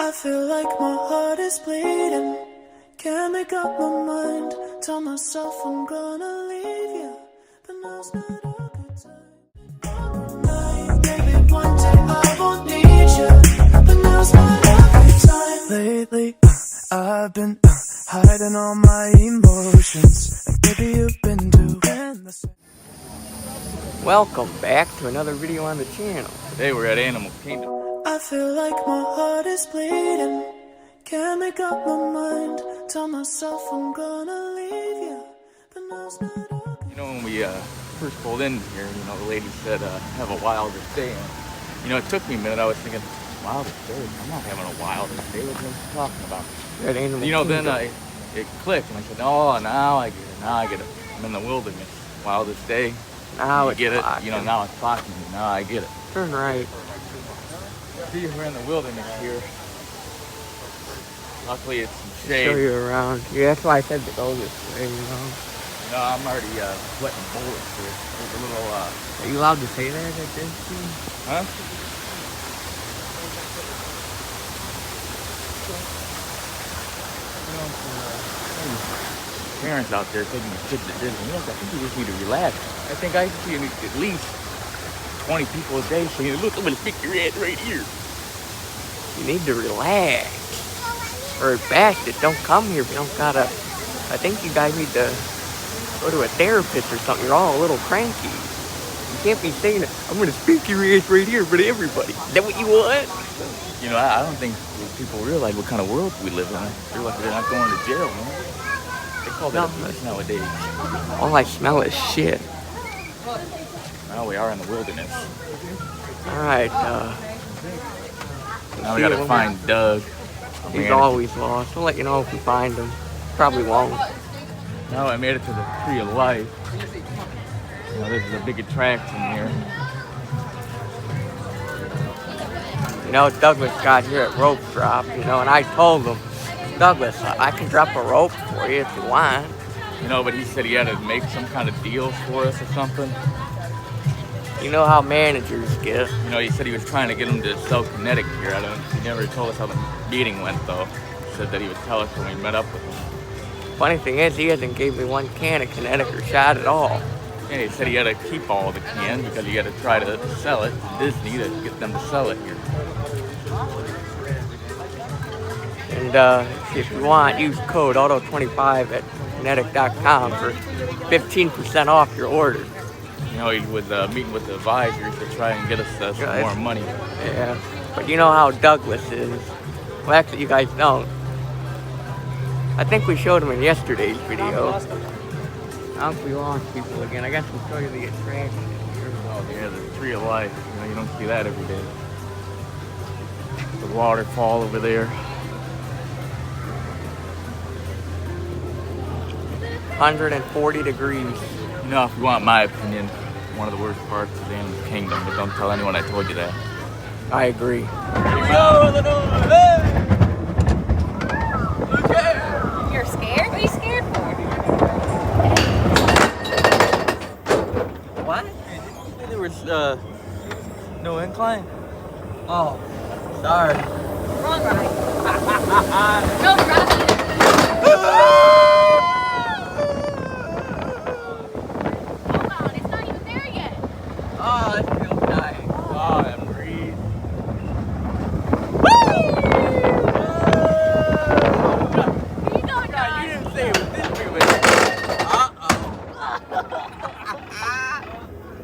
I feel like my heart is bleeding. Can't make up my mind. Tell myself I'm gonna leave you, but now's not a good time. Maybe one day I won't need you, but now's not a good time. Lately, I've been hiding all my emotions, and baby you've been doing the same. Welcome back to another video on the channel. Today we're at Animal Kingdom. I feel like my heart is bleeding. Can't make up my mind. Tell myself I'm gonna leave you, but now's not a good time. You know, when we first pulled in here, you know, the lady said, have a wildest day. And, you know, it took me a minute. I was thinking, wildest day? I'm not having a wildest day. What are you talking about? At Animal You know, Kingdom. then it clicked, and I said, oh, now I get it. Now I get it. I'm in the wilderness. Wildest day. Now You it's get it. clocking. You know, now it's clocking me. Now I get it. Turn right. See, we're in the wilderness here. Luckily, it's some Show shade. you around. Yeah, that's why I said to go this way, you know. You know, I'm already sweating bullets here. There's a little, Are you allowed to say that at this scene? huh? You know, some parents out there taking their kids to Disney. You know, I think you just need to relax. I think I see at least 20 people a day saying, look, I'm gonna stick your ass right here. You need to relax. Or at best, it don't come here if you don't gotta. I think you guys need to go to a therapist or something. You're all a little cranky. You can't be saying, I'm gonna stick your ass right here for everybody. Is that what you want? You know, I don't think people realize what kind of world we live in. They're like they're not going to jail, man. They call that abuse nowadays. All I smell is shit. Well, we are in the wilderness. Alright, Now we gotta find Doug. he's always lost. We'll let you know if we find him. Probably won't. Now I made it to the Tree of Life. You know, this is a big attraction here. You know, Douglas got here at rope drop, you know, and I told him, Douglas, I can drop a rope for you if you want. You know, but he said he had to make some kind of deal for us or something. You know how managers get. You know, he said he was trying to get him to sell kinetic here. He never told us how the meeting went, though. He said that he would tell us when we met up with him. Funny thing is, he hasn't gave me one can of kinetic or shot at all. Yeah, he said he had to keep all the cans because he had to try to sell it to Disney to get them to sell it here. And if you want, use code AUTO25 at kinetic.com for 15% off your order. You know, he was meeting with the advisors to try and get us some more money. Yeah, but you know how Douglas is. Well, actually, you guys don't. I think we showed him in yesterday's video. I think we lost people again. I guess we'll show you the attraction here. Oh, yeah, the Tree of Life. You know, you don't see that every day. The waterfall over there. 140 degrees. You know, if you want my opinion, one of the worst parts of the Animal Kingdom, but don't tell anyone I told you that. I agree. You're scared? What are you scared for? What? There was no incline. Oh, sorry. Wrong ride. No ride. Hold on, it's not even there yet. Oh, that feels nice. Oh, that breeze. Where you going, You Don? didn't say it was this big of a...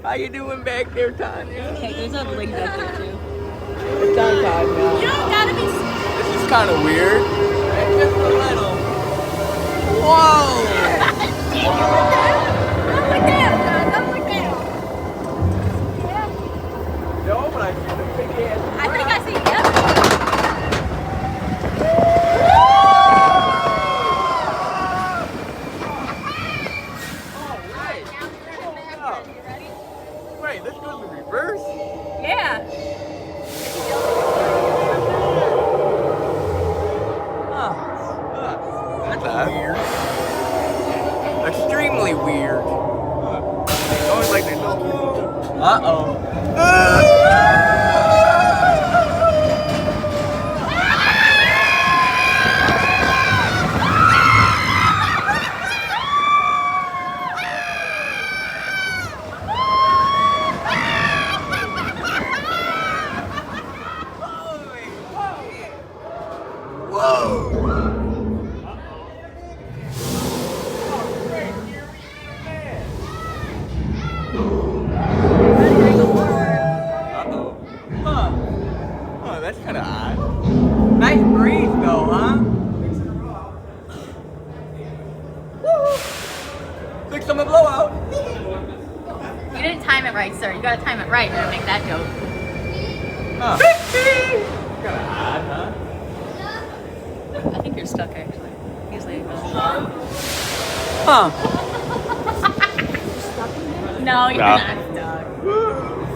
How you doing back there, Tanya? Okay, there's a link back there too. It's on time now. You don't gotta be. This is kind of weird. It's just a little. Whoa! Don't look down, Don. Don't look down. Yeah. No, but I see the big ass. I think I see yep. Wait, this goes in reverse? Yeah. That's weird. Extremely weird. It's always like they don't. Uh-oh. Oh, that's kind of odd. Nice breeze, though, huh? Fix on the blowout. You didn't time it right, sir. You gotta time it right to make that joke. Huh. Kind of odd, huh? I think you're stuck, actually. Usually it goes. Huh. No, you're No. not stuck.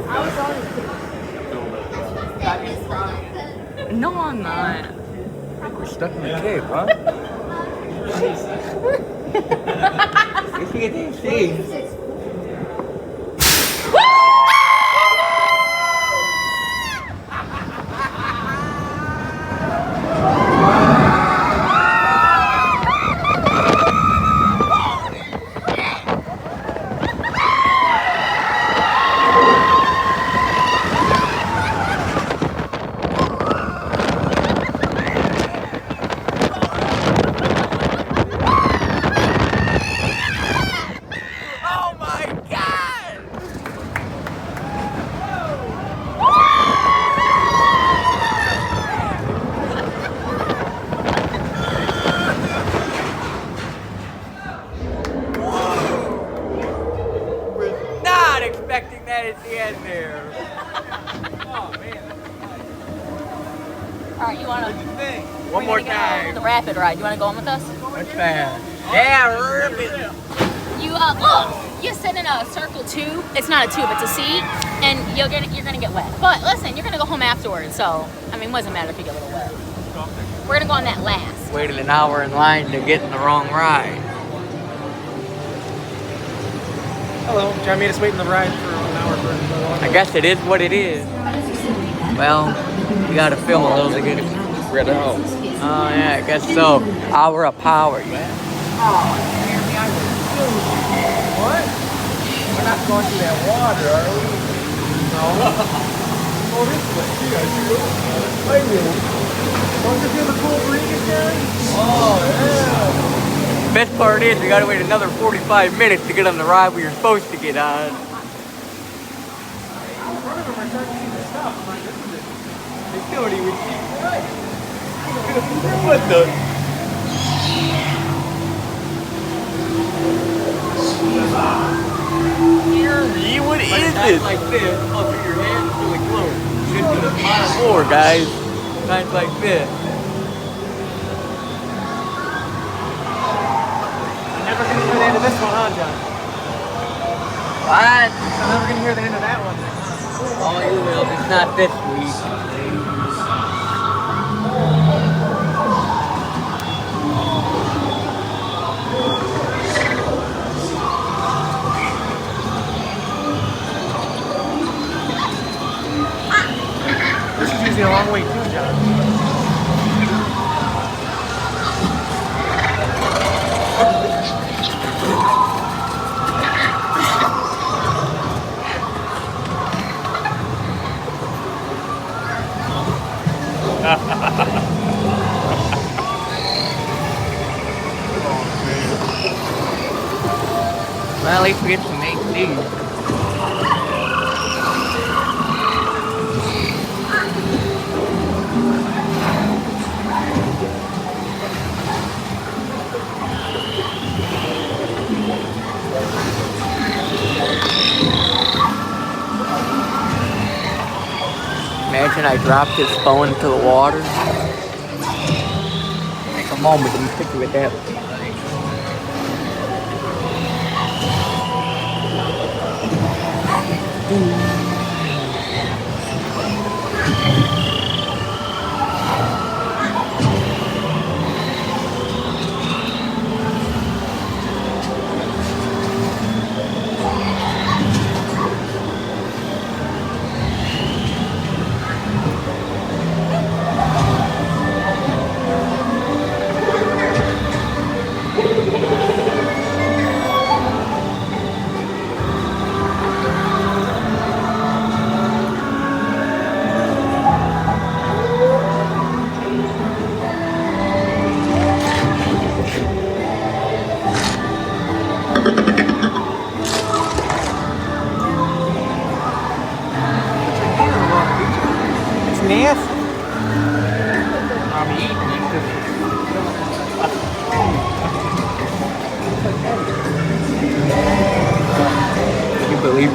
I was always. No, I'm not. We're stuck in the cave, huh? If you get to see. Oh my God! We're not expecting that at the end there. Oh man. Alright, you wanna. One more time. The rapid ride. You wanna go on with us? That's fast. Yeah, rip it. You look. You sit in a circle tube. It's not a tube. It's a seat, and you're gonna get wet. But listen, you're gonna go home afterwards. So I mean, it doesn't matter if you get a little wet. We're gonna go on that last. Waited an hour in line to get in the wrong ride. Hello, John made us wait in the ride for an hour for I guess it is what it is. Well, you gotta film a little to get it. We're at the home. Oh yeah, I guess so. Hour of power, man. What? We're not going through that water, are we? No. Oh, this way. You guys do. I do. Don't you feel the cool breeze, Jerry? Oh, yeah. Best part is we gotta wait another 45 minutes to get on the ride we were supposed to get on. In front of them, I started seeing the stuff. I'm like, this is it. They still don't even see it. Right. What the? What is this? Like this, up to your hand, it's really close. Shouldn't be the bottom floor, guys. Times like this. I'm never going to hear the end of this one, huh, John? What? I'm never going to hear the end of that one. Oh, you will. It's not this week. This is usually a long way too, John. Well, at least we get some AC. Imagine I dropped his phone into the water. Take a moment to be picture with that.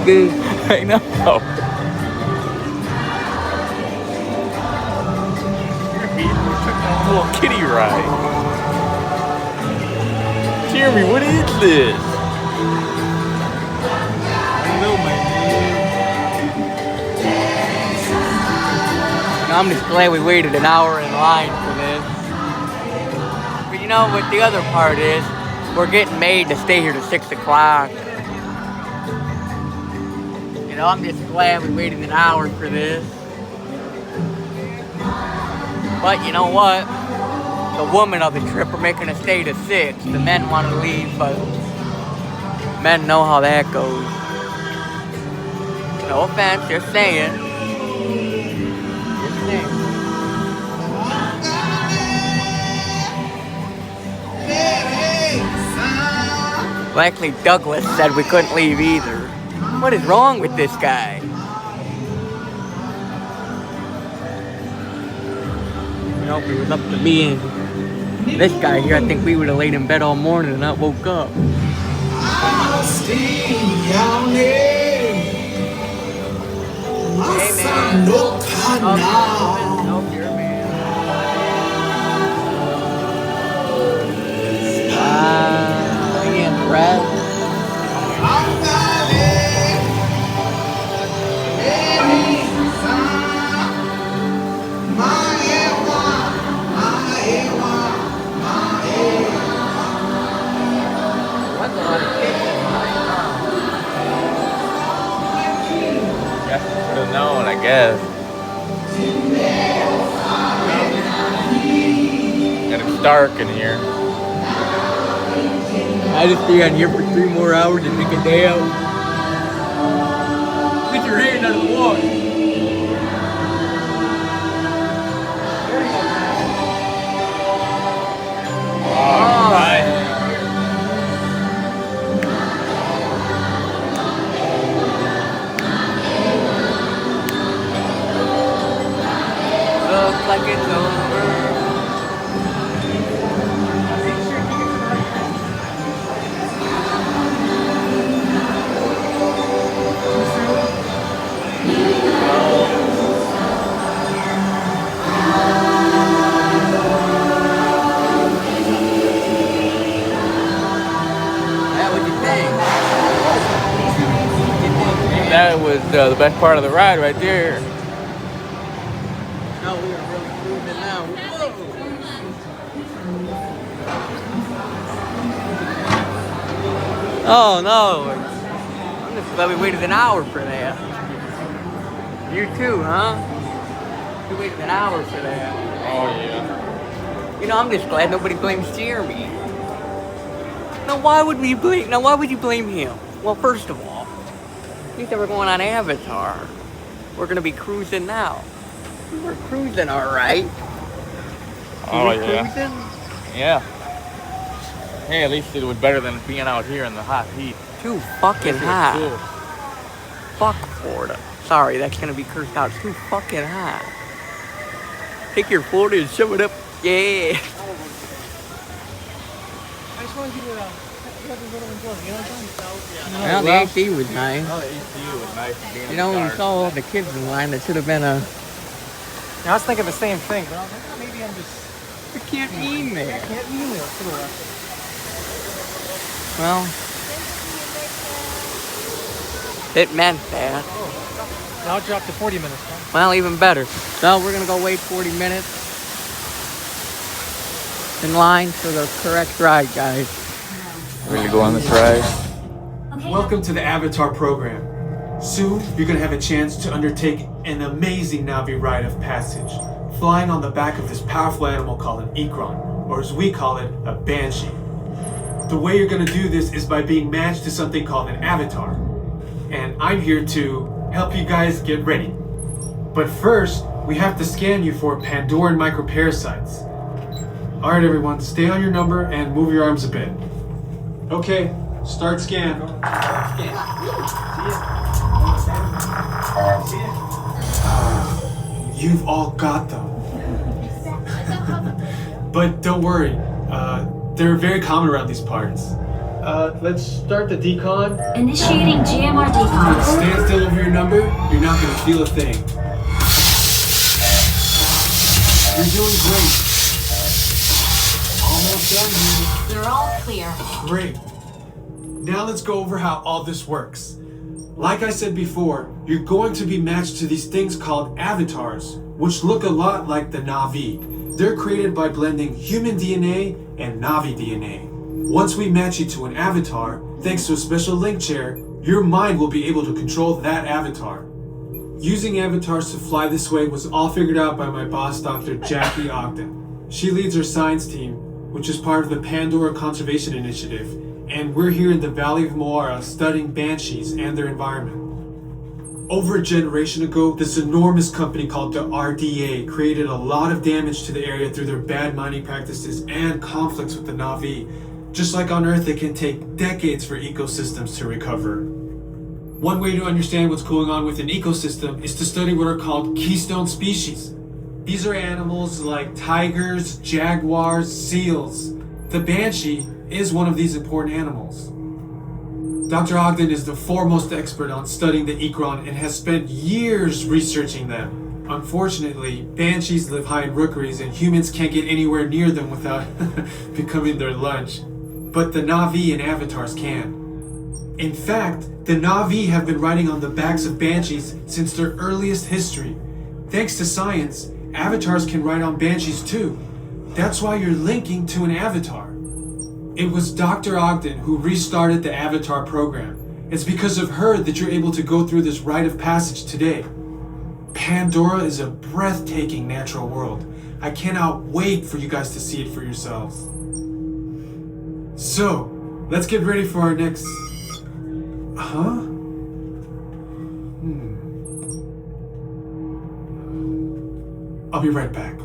good. I know. We took a little kiddie ride. Jeremy, what is this? I'm just glad we waited an hour in line for this. But you know what the other part is? We're getting made to stay here to 6 o'clock. You know, I'm just glad we waited an hour for this. But you know what? The women of the trip are making us stay to 6. The men want to leave, but men know how that goes. No offense, just saying. Likely Douglas said we couldn't leave either. What is wrong with this guy? You know, if it was up to me and this guy here, I think we would have laid in bed all morning and not woke up. Hey man. Nope, you're a man. I am Brad. Should have known, I guess. And it's dark in here. I just stay on here for 3 more hours and make a day out. Get your hand out of the water. Alright. Looks like it's over. That was the best part of the ride right there. No, we are really cruising now. Oh no! I'm just glad we waited an hour for that. You too, huh? We waited an hour for that. Oh yeah. You know, I'm just glad nobody blames Jeremy. Now, why would we blame? Now, why would you blame him? Well, first of all, he said we're going on Avatar. We're gonna be cruising now. We were cruising, all right. Oh we were yeah. Cruising? Yeah. Hey, at least it was better than being out here in the hot heat. Too fucking hot. Cool. Fuck Florida. Sorry, that's gonna be cursed out. It's too fucking hot. Take your Florida and shove it up. Yeah. I just wanted you to have a little enjoyment, you know what I'm saying? Well, the AC was nice. Oh, the ECU was nice. Being You know, in when the you dark. saw all the kids in line, that should have been a... Yeah, I was thinking the same thing, but I was like, oh, maybe I'm just... I can't mean I that. can't mean it. Well... It meant that. Now it dropped to 40 minutes, huh? Well, even better. So we're gonna go wait 40 minutes in line for the correct ride, guys. Really go on this ride? Welcome to the Avatar program. Soon, you're going to have a chance to undertake an amazing Navi rite of passage, flying on the back of this powerful animal called an Ikron, or as we call it, a Banshee. The way you're going to do this is by being matched to something called an avatar. And I'm here to help you guys get ready. But first, we have to scan you for Pandoran microparasites. Alright everyone, stay on your number and move your arms a bit. Okay, start scan. You've all got them. But don't worry, they're very common around these parts. Let's start the decon. Initiating GMR decon. Stand still over your number. You're not gonna feel a thing. You're doing great. Almost done here. They're all clear. Great. Now let's go over how all this works. Like I said before, you're going to be matched to these things called avatars, which look a lot like the Na'vi. They're created by blending human DNA and Na'vi DNA. Once we match you to an avatar, thanks to a special link chair, your mind will be able to control that avatar. Using avatars to fly this way was all figured out by my boss, Dr. Jackie Ogden. She leads our science team, which is part of the Pandora Conservation Initiative, and we're here in the Valley of Moara studying banshees and their environment. Over a generation ago, this enormous company called the RDA created a lot of damage to the area through their bad mining practices and conflicts with the Na'vi. Just like on Earth, it can take decades for ecosystems to recover. One way to understand what's going on with an ecosystem is to study what are called keystone species. These are animals like tigers, jaguars, seals. The banshee is one of these important animals. Dr. Ogden is the foremost expert on studying the ikran and has spent years researching them. Unfortunately, banshees live high in rookeries and humans can't get anywhere near them without becoming their lunch. But the Na'vi and avatars can. In fact, the Na'vi have been riding on the backs of banshees since their earliest history. Thanks to science, avatars can ride on banshees too. That's why you're linking to an avatar. It was Dr. Ogden who restarted the Avatar program. It's because of her that you're able to go through this rite of passage today. Pandora is a breathtaking natural world. I cannot wait for you guys to see it for yourselves. So, let's get ready for our next... I'll be right back.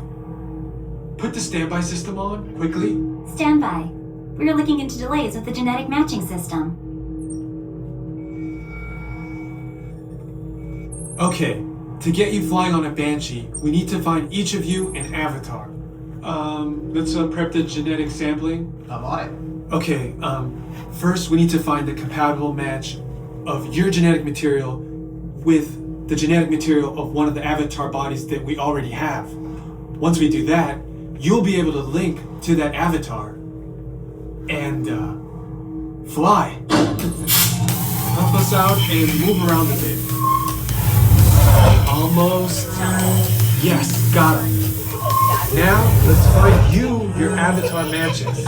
Put the standby system on, quickly. Standby. We are looking into delays with the genetic matching system. Okay, to get you flying on a banshee, we need to find each of you an avatar. Let's prep the genetic sampling. I'm on it. Okay, first we need to find the compatible match of your genetic material with the genetic material of one of the avatar bodies that we already have. Once we do that, you'll be able to link to that avatar and fly. Help us out and move around a bit. Almost. Yes, got it. Now, let's find you your avatar matches.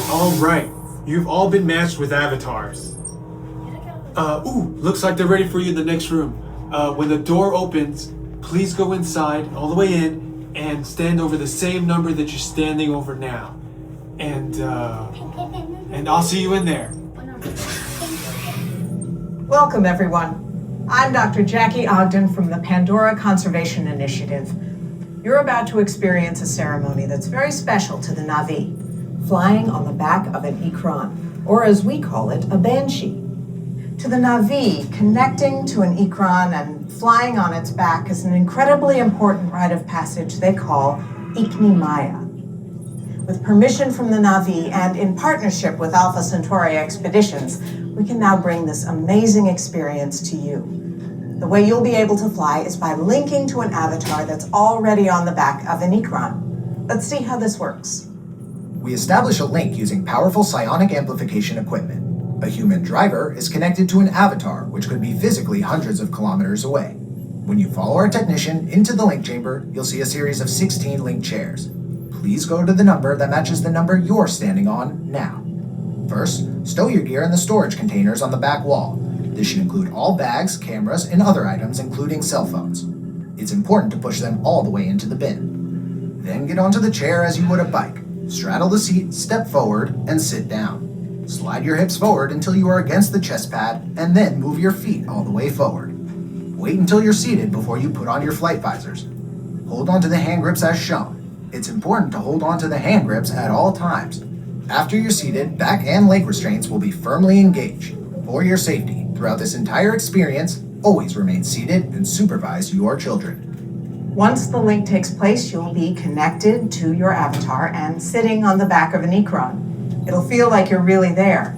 All right, you've all been matched with avatars. Looks like they're ready for you in the next room. When the door opens, please go inside, all the way in, and stand over the same number that you're standing over now. And I'll see you in there. Welcome, everyone. I'm Dr. Jackie Ogden from the Pandora Conservation Initiative. You're about to experience a ceremony that's very special to the Na'vi, flying on the back of an ikran, or as we call it, a banshee. To the Na'vi, connecting to an ikran and flying on its back is an incredibly important rite of passage they call Ikni Maya. With permission from the Na'vi and in partnership with Alpha Centauri Expeditions, we can now bring this amazing experience to you. The way you'll be able to fly is by linking to an avatar that's already on the back of an ikran. Let's see how this works. We establish a link using powerful psionic amplification equipment. A human driver is connected to an avatar, which could be physically hundreds of kilometers away. When you follow our technician into the link chamber, you'll see a series of 16 link chairs. Please go to the number that matches the number you're standing on now. First, stow your gear in the storage containers on the back wall. This should include all bags, cameras, and other items, including cell phones. It's important to push them all the way into the bin. Then get onto the chair as you would a bike. Straddle the seat, step forward, and sit down. Slide your hips forward until you are against the chest pad, and then move your feet all the way forward. Wait until you're seated before you put on your flight visors. Hold onto the hand grips as shown. It's important to hold on to the hand grips at all times. After you're seated, back and leg restraints will be firmly engaged. For your safety, throughout this entire experience, always remain seated and supervise your children. Once the link takes place, you'll be connected to your avatar and sitting on the back of an Ikron. It'll feel like you're really there.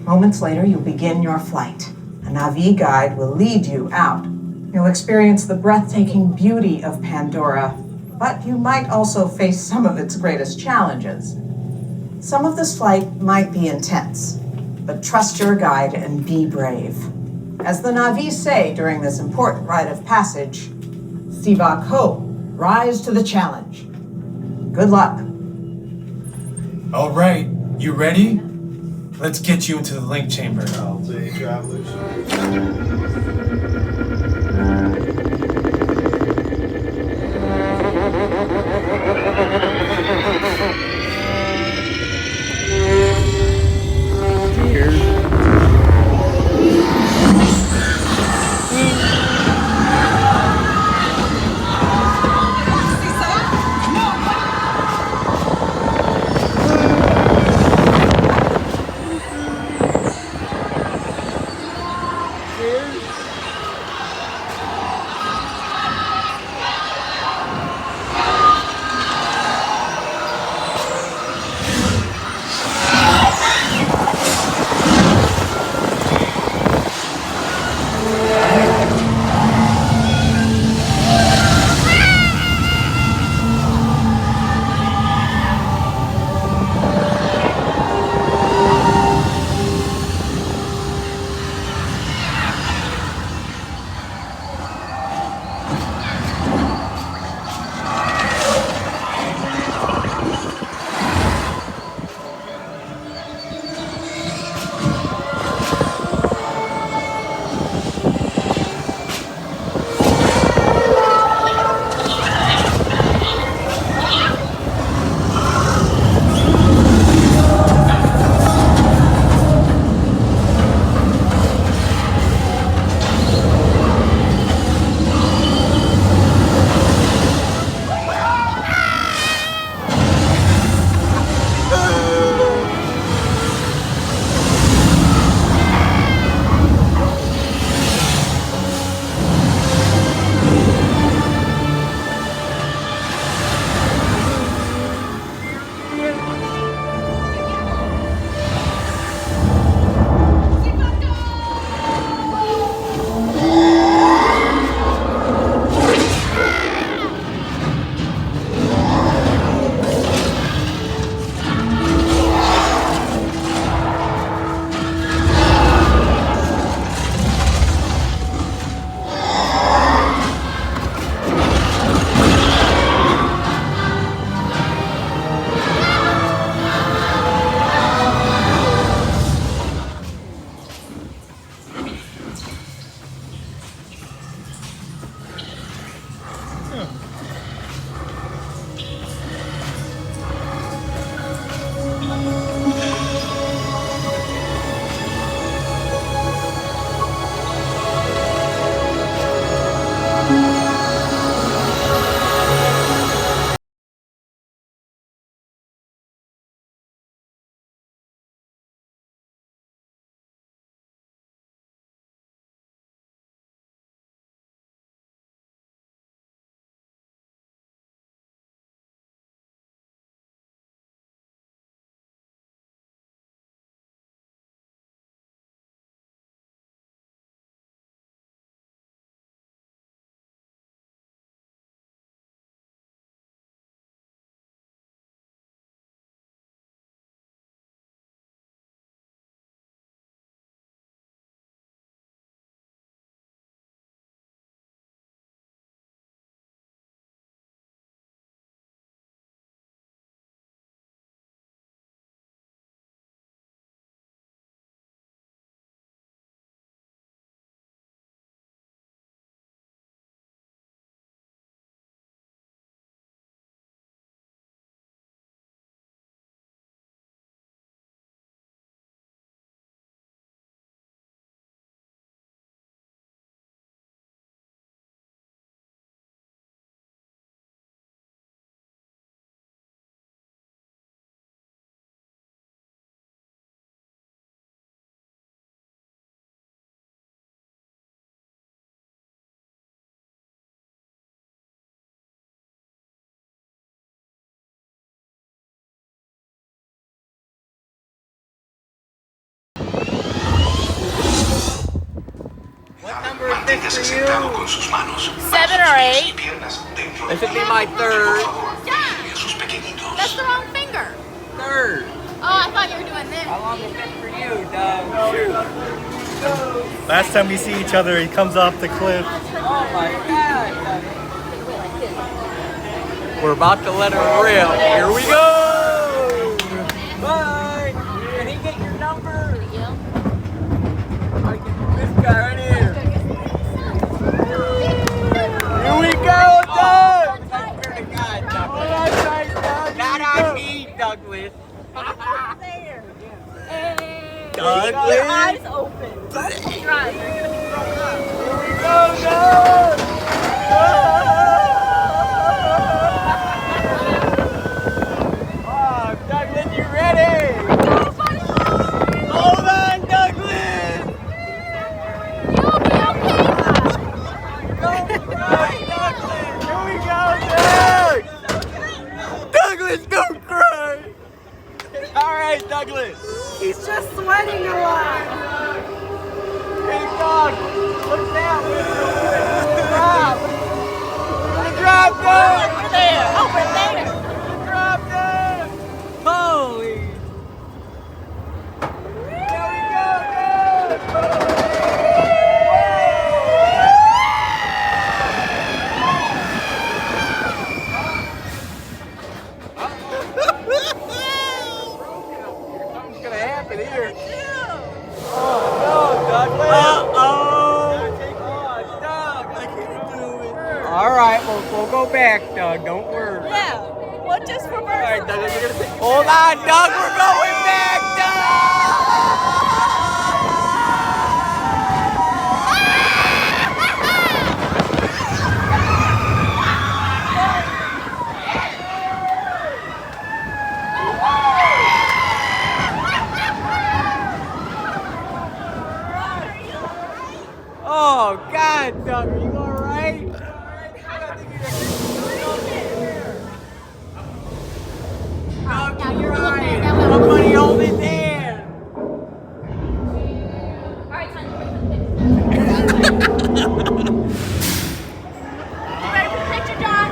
Moments later, you'll begin your flight. A Na'vi guide will lead you out. You'll experience the breathtaking beauty of Pandora, but you might also face some of its greatest challenges. Some of this flight might be intense, but trust your guide and be brave. As the Na'vi say during this important rite of passage, Sivak Ho, rise to the challenge. Good luck. All right, you ready? Let's get you into the link chamber. I'll say, travelers. number is this for you? 7 or 8. This would be my third. That's the wrong finger. Third. Oh, I thought you were doing this. How long is this for you, Doug? Last time we see each other, he comes off the cliff. Oh my God. We're about to let her rip. Here we go. Bye. Can he get your number? I can this guy right here. Here we go, Doug. I swear to God, Douglas. Not on me, Douglas. Douglas. Eyes open. Don't close your eyes. You're gonna be thrown up. Here we go, Doug. Oh, Douglas, you ready? Hold on, Douglas. You'll be okay. Don't cry, Douglas. Here we go, Doug. Douglas, don't cry. All right, Douglas. He's just sweating a lot. Hey, dog. Look down. Drop. Drop, Doug. Over there. Over there. Drop, Doug. Holy. There we go, Doug. Something's gonna happen here. Oh no, Douglas. Doug. I can't do it. All right, we'll go back, Doug. Don't worry. Yeah. Well, just reverse. All right, Douglas, you're gonna take. Hold on, Doug. We're going back, Doug. Oh God, Doug, are you all right? Doug, Now you're you're looking right. at that one. Somebody hold his hand. All right, son. You ready for the picture, John?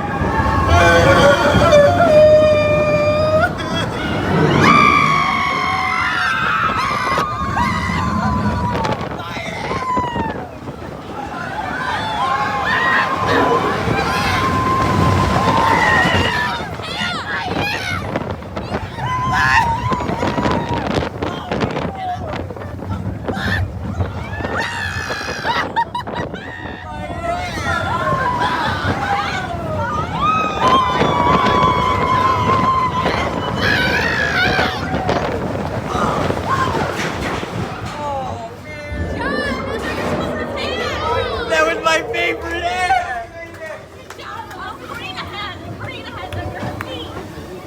That was my favorite hair.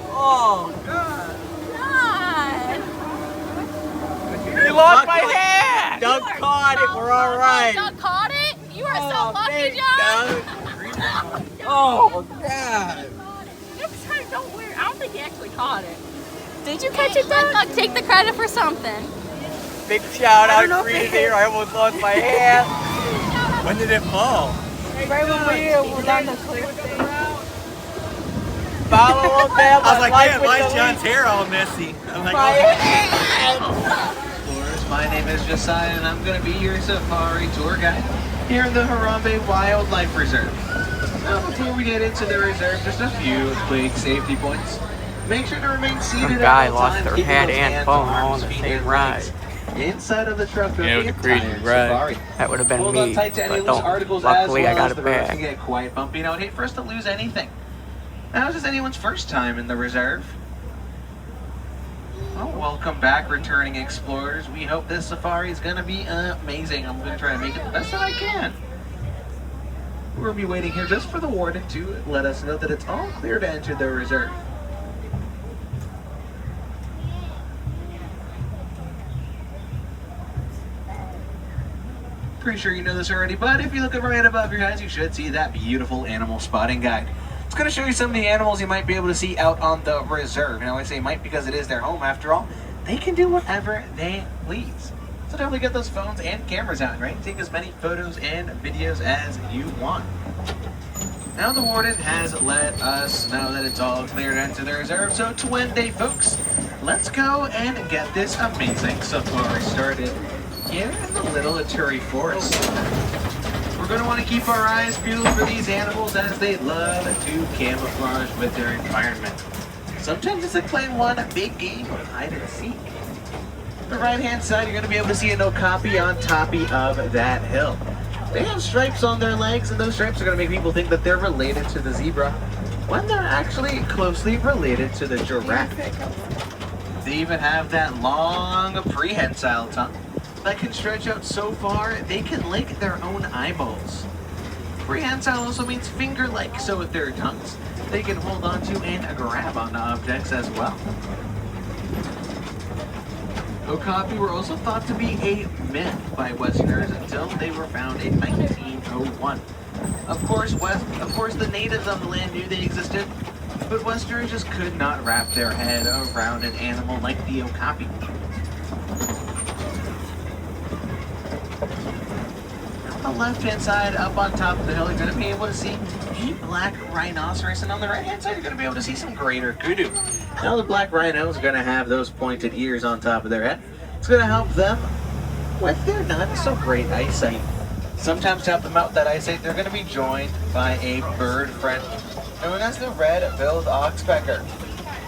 Oh God. You lost my hat. Doug caught it. We're all right. Doug caught it? You are so Oh, lucky, thanks, John. Doug. Oh God. Don't worry. I don't think he actually caught it. Did you catch it, Doug? Doug, take the credit for something. Big shout out to Rita here. I almost lost my hat. When did it fall? Right when we were down the cliff. Follow up there. I was like, man, why is John's hair all messy? I'm like, My oh. hat. My name is Josiah, and I'm going to be your safari tour guide here in the Harambe Wildlife Reserve. Now, before we get into the reserve, just a few quick safety points. Make sure to remain seated Some guy at all lost times, their keeping hat those and hands, phone all arms, on the feet, same and ride. legs inside of the truck of Yeah, the with the crazy entire ride. safari. That would have been Hold me, on tight to any but loose don't. articles Luckily, as I well got as it the road can back. get quite bumpy. Now, I'd hate for us to lose anything. Now, is this anyone's first time in the reserve? Well, welcome back, returning explorers. We hope this safari is going to be amazing. I'm going to try to make it the best that I can. We'll be waiting here just for the warden to let us know that it's all clear to enter the reserve. Pretty sure you know this already, but if you look right above your heads, you should see that beautiful animal spotting guide. It's going to show you some of the animals you might be able to see out on the reserve. Now, I say might because it is their home after all. They can do whatever they please. So definitely get those phones and cameras out, right? Take as many photos and videos as you want. Now the warden has let us know that it's all cleared into the reserve, so Twende, folks, let's go and get this amazing safari started here in the Little Aturi Forest. We're going to want to keep our eyes peeled for these animals as they love to camouflage with their environment. Sometimes it's like playing one big game of hide and seek. The right-hand side, you're going to be able to see an okapi on top of that hill. They have stripes on their legs, and those stripes are going to make people think that they're related to the zebra, when they're actually closely related to the giraffe. They even have that long prehensile tongue that can stretch out so far they can lick their own eyeballs. Prehensile also means finger-like, so with their tongues, they can hold on to and grab onto objects as well. Okapi were also thought to be a myth by Westerners until they were found in 1901. Of course, the natives on the land knew they existed, but Westerners just could not wrap their head around an animal like the okapi. On the left-hand side, up on top of the hill, you're going to be able to see a black rhinoceros, and on the right-hand side, you're going to be able to see some greater kudu. Now the black rhinos are going to have those pointed ears on top of their head. It's going to help them with their not so great eyesight. Sometimes to help them out with that eyesight, they're going to be joined by a bird friend known as the red-billed oxpecker.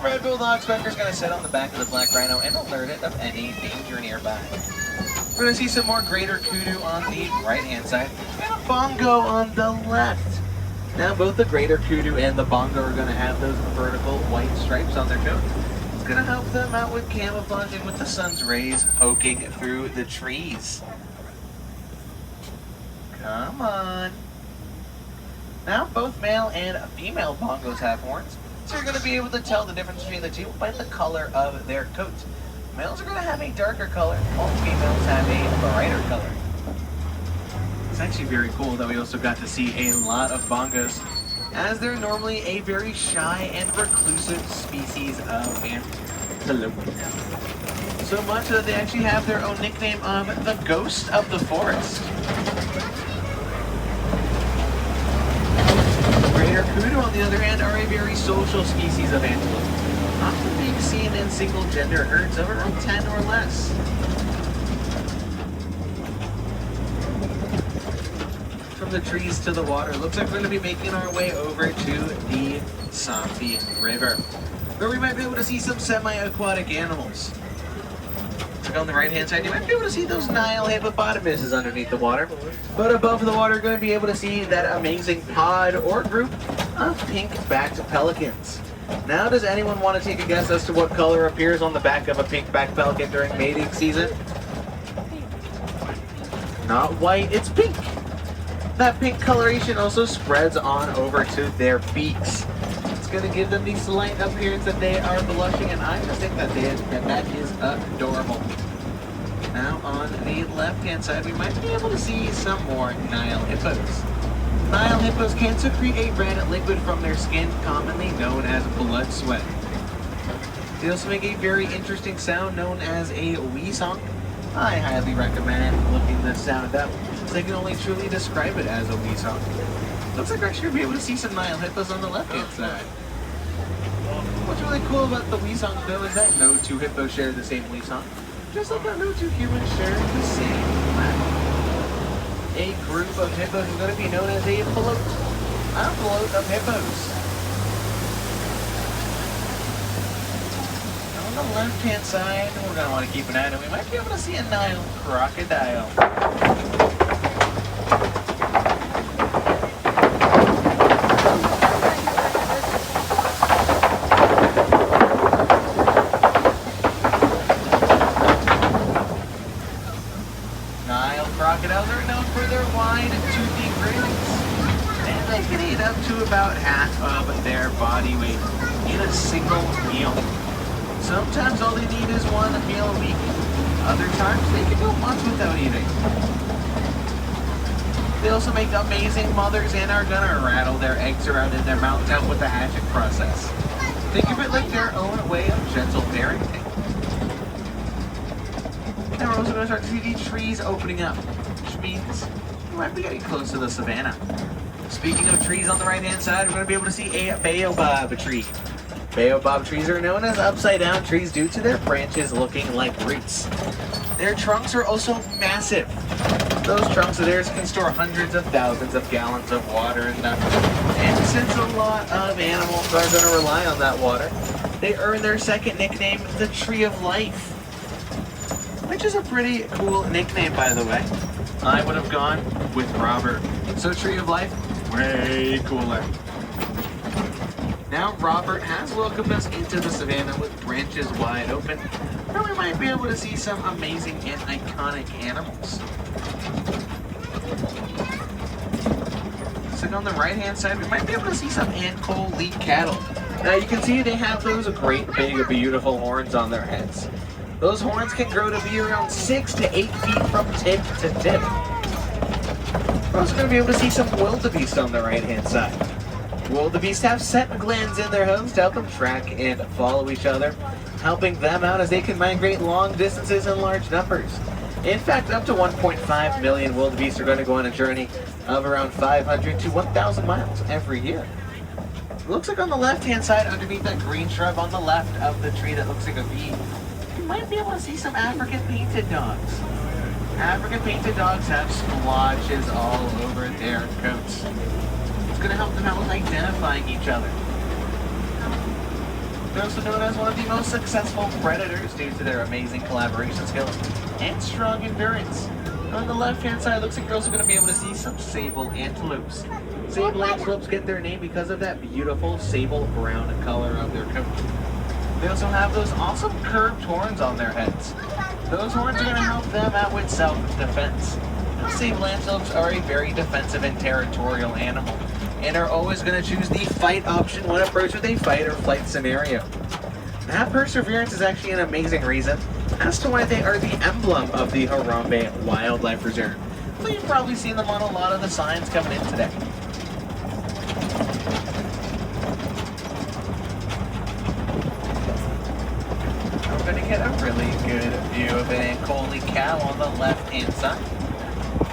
Red-billed oxpecker is going to sit on the back of the black rhino and alert it of any danger nearby. We're going to see some more greater kudu on the right-hand side and a bongo on the left. Now both the greater kudu and the bongo are going to have those vertical white stripes on their coat. It's going to help them out with camouflaging with the sun's rays poking through the trees. Come on. Now both male and female bongos have horns, so you're going to be able to tell the difference between the two by the color of their coats. Males are going to have a darker color, while females have a brighter color. It's actually very cool that we also got to see a lot of bongos, as they're normally a very shy and reclusive species of antelope. So much that they actually have their own nickname of the Ghost of the Forest. Greater kudu, on the other hand, are a very social species of antelope, often being seen in single-gender herds of around 10 or less. From the trees to the water, looks like we're going to be making our way over to the Santi River, where we might be able to see some semi-aquatic animals. Look on the right-hand side, you might be able to see those Nile hippopotamuses underneath the water, but above the water, you're going to be able to see that amazing pod or group of pink-backed pelicans. Now, does anyone want to take a guess as to what color appears on the back of a pink-backed pelican during mating season? Not white, it's pink. That pink coloration also spreads on over to their beaks. It's going to give them the slight appearance that they are blushing, and I just think that that is adorable. Now on the left-hand side, we might be able to see some more Nile hippos. Nile hippos can secrete a red liquid from their skin, commonly known as blood sweat. They also make a very interesting sound known as a wee song. I highly recommend looking this sound up, so they can only truly describe it as a wee song. Looks like we're actually going to be able to see some Nile hippos on the left-hand side. What's really cool about the wee song, though, is that no two hippos share the same wee song, just like how no two humans share the same laugh. A group of hippos is going to be known as a float. A float of hippos. On the left-hand side, we're going to want to keep an eye on it. We might be able to see a Nile crocodile. Nile crocodiles are known for their wide, toothy grills, and they can eat up to about half of their body weight in a single meal. Sometimes all they need is one meal a week. Other times they can go months without eating. They also make amazing mothers and are gonna rattle their eggs around in their mouth to help with the hatching process. Think of it like their own way of gentle parenting. Then we're also going to start to see the trees opening up, which means we might be getting close to the savannah. Speaking of trees on the right-hand side, we're going to be able to see a baobab tree. Baobab trees are known as upside-down trees due to their branches looking like roots. Their trunks are also massive. Those trunks of theirs can store hundreds of thousands of gallons of water in them. And since a lot of animals are going to rely on that water, they earn their second nickname, the Tree of Life. Which is a pretty cool nickname, by the way. I would have gone with Robert. So Tree of Life, way cooler. Now Robert has welcomed us into the savannah with branches wide open, where we might be able to see some amazing and iconic animals. So on the right-hand side, we might be able to see some Ankole lead cattle. Now you can see they have those great big beautiful horns on their heads. Those horns can grow to be around 6 to 8 feet from tip to tip. We're also going to be able to see some wildebeest on the right-hand side. Wildebeest have scent glands in their hooves to help them track and follow each other, helping them out as they can migrate long distances in large numbers. In fact, up to 1.5 million wildebeest are going to go on a journey of around 500 to 1,000 miles every year. It looks like on the left-hand side, underneath that green shrub on the left of the tree that looks like a V, you might be able to see some African painted dogs. African painted dogs have splotches all over their coats. It's going to help them out with identifying each other. They're also known as one of the most successful predators due to their amazing collaboration skills and strong endurance. On the left-hand side, it looks like you're also going to be able to see some sable antelopes. Sable antelopes get their name because of that beautiful sable brown color of their coat. They also have those awesome curved horns on their heads. Those horns are going to help them out with self-defense. Sable antelopes are a very defensive and territorial animal, and are always going to choose the fight option when approached with a fight or flight scenario. That perseverance is actually an amazing reason as to why they are the emblem of the Harambe Wildlife Reserve. So you've probably seen them on a lot of the signs coming in today. We're going to get a really good view of an Ankole cow on the left-hand side.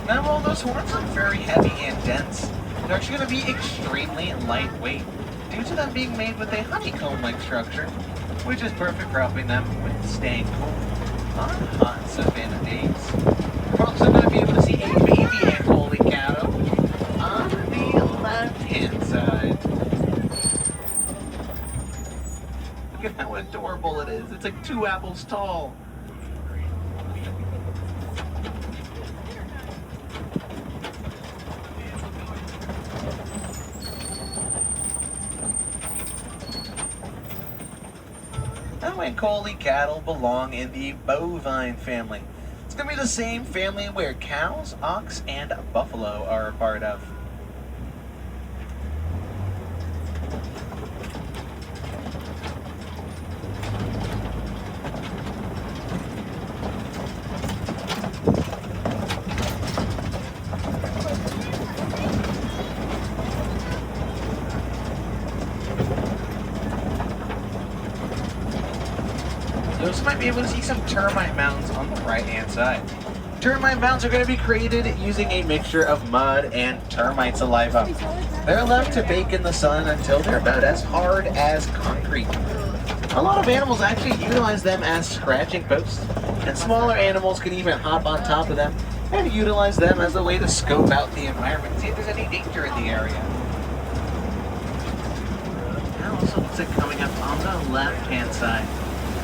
Now, while those horns look very heavy and dense, they're actually going to be extremely lightweight due to them being made with a honeycomb-like structure, which is perfect for helping them with staying cool on hot savanna days. We're also going to be able to see a baby Ankole cow on the left-hand side. Look at how adorable it is. It's like 2 apples tall. Ankole cattle belong in the bovine family. It's going to be the same family where cows, ox, and buffalo are a part of. You also might be able to see some termite mounds on the right-hand side. Termite mounds are going to be created using a mixture of mud and termite saliva. They're left to bake in the sun until they're about as hard as concrete. A lot of animals actually utilize them as scratching posts, and smaller animals can even hop on top of them and utilize them as a way to scope out the environment, see if there's any danger in the area. Now also looks like coming up on the left-hand side,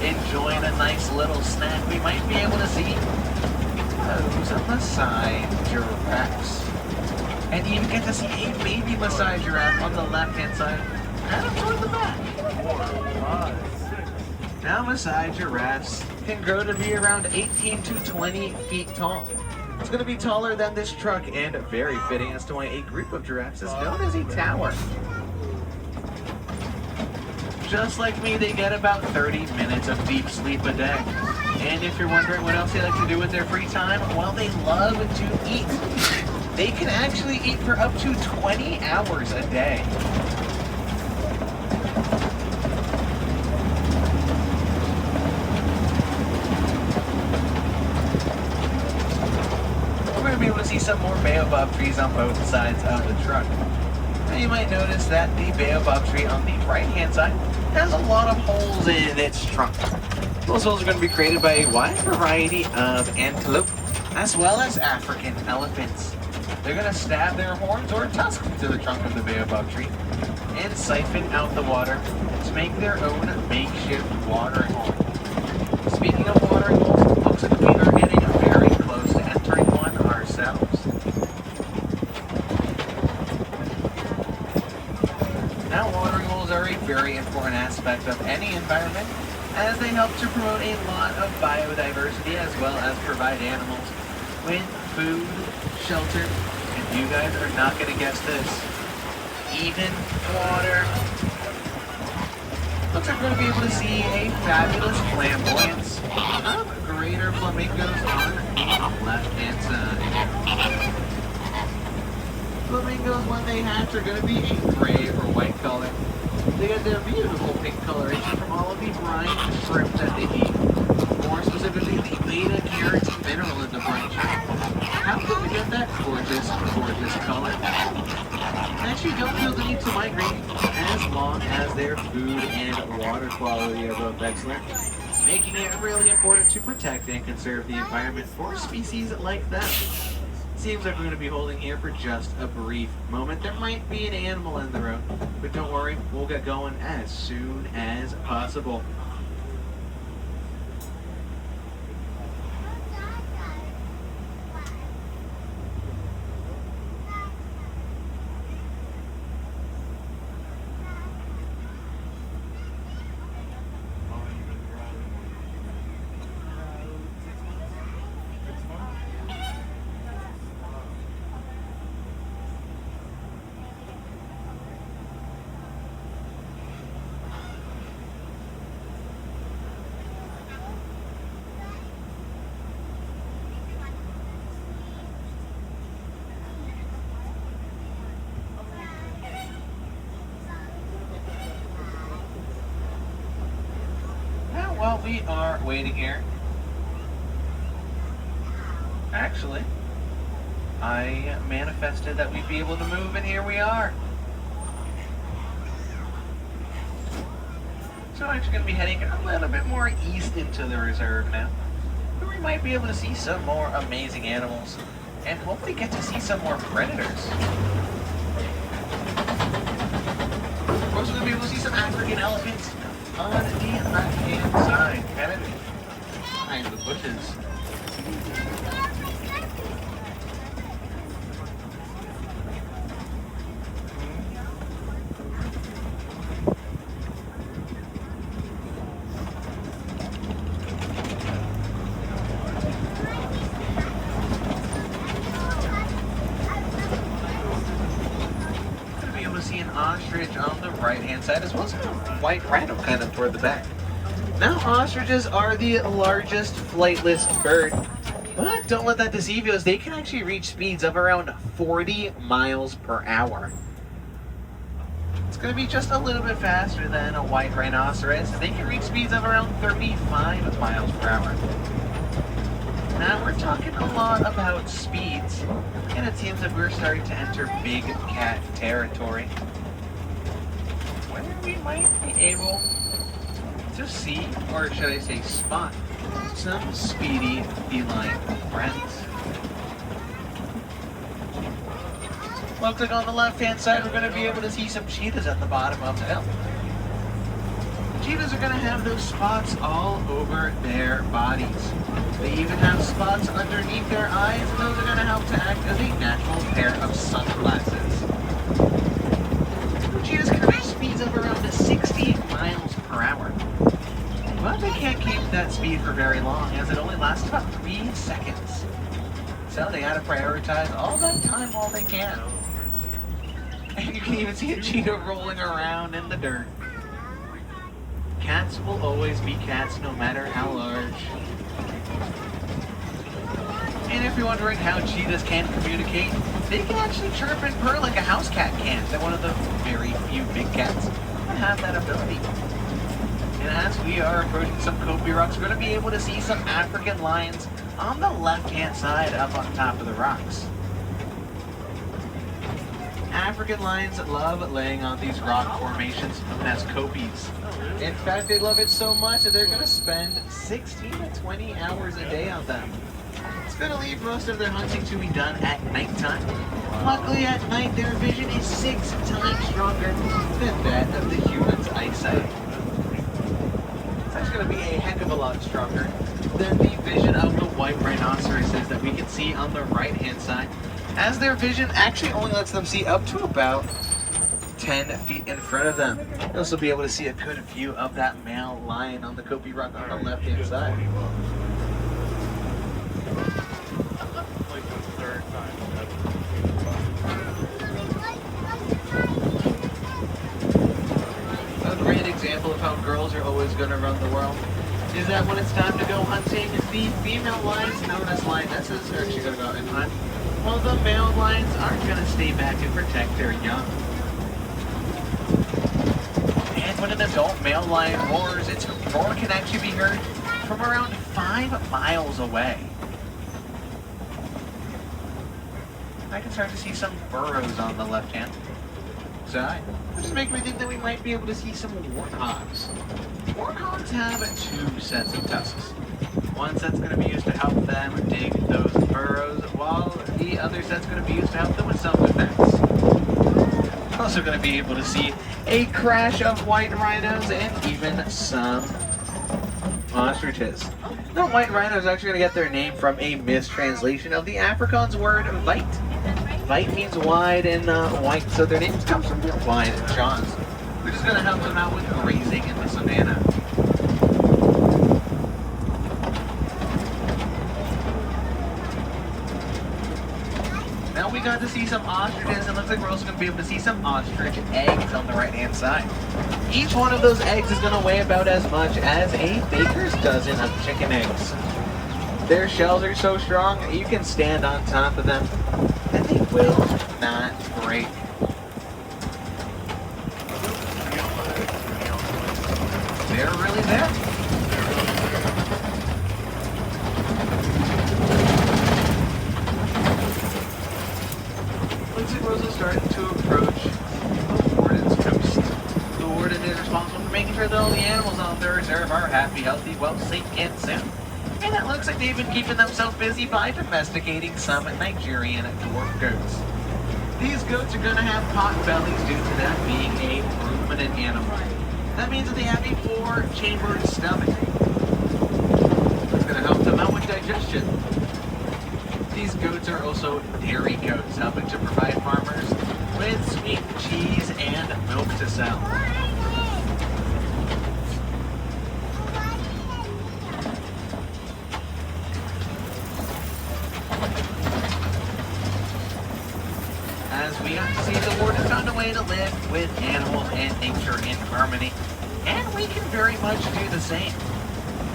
enjoying a nice little snack, we might be able to see those Maasai giraffes. And even get to see a baby Maasai giraffe on the left-hand side and toward the back. 4, 5, 6. Now Maasai giraffes can grow to be around 18 to 20 feet tall. It's going to be taller than this truck and very fitting as to why a group of giraffes is known as a tower. Just like me, they get about 30 minutes of deep sleep a day. And if you're wondering what else they like to do with their free time, well, they love to eat. They can actually eat for up to 20 hours a day. baobab trees on both sides of the truck. Now you might notice that the baobab tree on the right-hand side has a lot of holes in its trunk. Those holes are going to be created by a wide variety of antelope, as well as African elephants. They're going to stab their horns or tusks into the trunk of the baobab tree and siphon out the water to make their own makeshift watering hole. Speaking of watering holes, it looks like we are getting very close to entering one ourselves. Now, watering holes are a very important aspect of any environment, as they help to promote a lot of biodiversity as well as provide animals with food, shelter, and you guys are not going to guess this, even water. Looks like we're going to be able to see a fabulous flamboyance of greater flamingos on the left-hand side. Flamingos, when they hatch, are going to be a gray or white color. They get their beautiful pink coloration from all of the brine shrimp that they eat. More specifically, the beta-carotene mineral in the brine shrimp. How can we get that gorgeous, gorgeous color? Actually, don't feel the need to migrate as long as their food and water quality are both excellent, making it really important to protect and conserve the environment for species like them. Seems like we're going to be holding here for just a brief moment. There might be an animal in the road, but don't worry, we'll get going as soon as possible. While we are waiting here, actually, I manifested that we'd be able to move, and here we are. So I'm actually going to be heading a little bit more east into the reserve now, where we might be able to see some more amazing animals, and hopefully get to see some more predators. We're also going to be able to see some African elephants on the left-hand side, kind of behind the bushes. Gonna be able to see an ostrich on the right-hand side, as well as a white rhino kind of toward the back. Now, ostriches are the largest flightless bird, but don't let that deceive you, as they can actually reach speeds of around 40 miles per hour. It's going to be just a little bit faster than a white rhinoceros. They can reach speeds of around 35 miles per hour. Now, we're talking a lot about speeds, and it seems that we're starting to enter big cat territory, where we might be able to see, or should I say spot, some speedy feline friends. Looks like on the left-hand side, we're going to be able to see some cheetahs at the bottom of the hill. Cheetahs are going to have those spots all over their bodies. They even have spots underneath their eyes, and those are going to help to act as a natural pair of sunglasses. Cheetahs can reach speeds of around 60 miles per hour. But they can't keep that speed for very long, as it only lasts about 3 seconds. So they gotta prioritize all that time while they can. And you can even see a cheetah rolling around in the dirt. Cats will always be cats, no matter how large. And if you're wondering how cheetahs can communicate, they can actually chirp and purr like a house cat can. They're one of the very few big cats that have that ability. And as we are approaching some Kopi rocks, we're going to be able to see some African lions on the left-hand side up on top of the rocks. African lions love laying on these rock formations known as copies. In fact, they love it so much that they're going to spend 16 to 20 hours a day on them. It's going to leave most of their hunting to be done at nighttime. Luckily, at night, their vision is 6 times stronger than that of the human's eyesight. It's actually going to be a heck of a lot stronger than the vision of the white rhinoceroses that we can see on the right-hand side, as their vision actually only lets them see up to about 10 feet in front of them. You'll also be able to see a good view of that male lion on the Kopi rock on the left-hand side. A great example of how girls are always going to run the world is that when it's time to go hunting, the female lions, known as lionesses, are actually going to go out and hunt, while the male lions are going to stay back and protect their young. And when an adult male lion roars, its roar can actually be heard from around 5 miles away. I can start to see some burrows on the left-hand side, which is making me think that we might be able to see some warthogs. Warthogs have 2 sets of tusks. One set's going to be used to help them dig those burrows, while the other set's going to be used to help them with self-defense. Also going to be able to see a crash of white rhinos and even some ostriches. The white rhino is actually going to get their name from a mistranslation of the Afrikaans word vite. Vite means wide and white, so their names come from their wide jaws, which is going to help them out with grazing in the savannah. Now we got to see some ostriches, and looks like we're also going to be able to see some ostrich eggs on the right-hand side. Each one of those eggs is going to weigh about as much as a baker's dozen of chicken eggs. Their shells are so strong that you can stand on top of them, and they will not break. They're really there. Looks like we're also starting to approach the warden's coast. The warden is responsible for making sure that all the animals on the reserve are happy, healthy, well, safe, and sound. And it looks like they've been keeping themselves busy by domesticating some Nigerian dwarf goats. These goats are going to have pot bellies due to them being a ruminant animal. That means that they have a 4-chambered stomach. It's going to help them out with digestion. These goats are also dairy goats, helping to provide farmers with sweet cheese and milk to sell. As we see, the warden found a way to live with animals and nature in harmony, and we can very much do the same.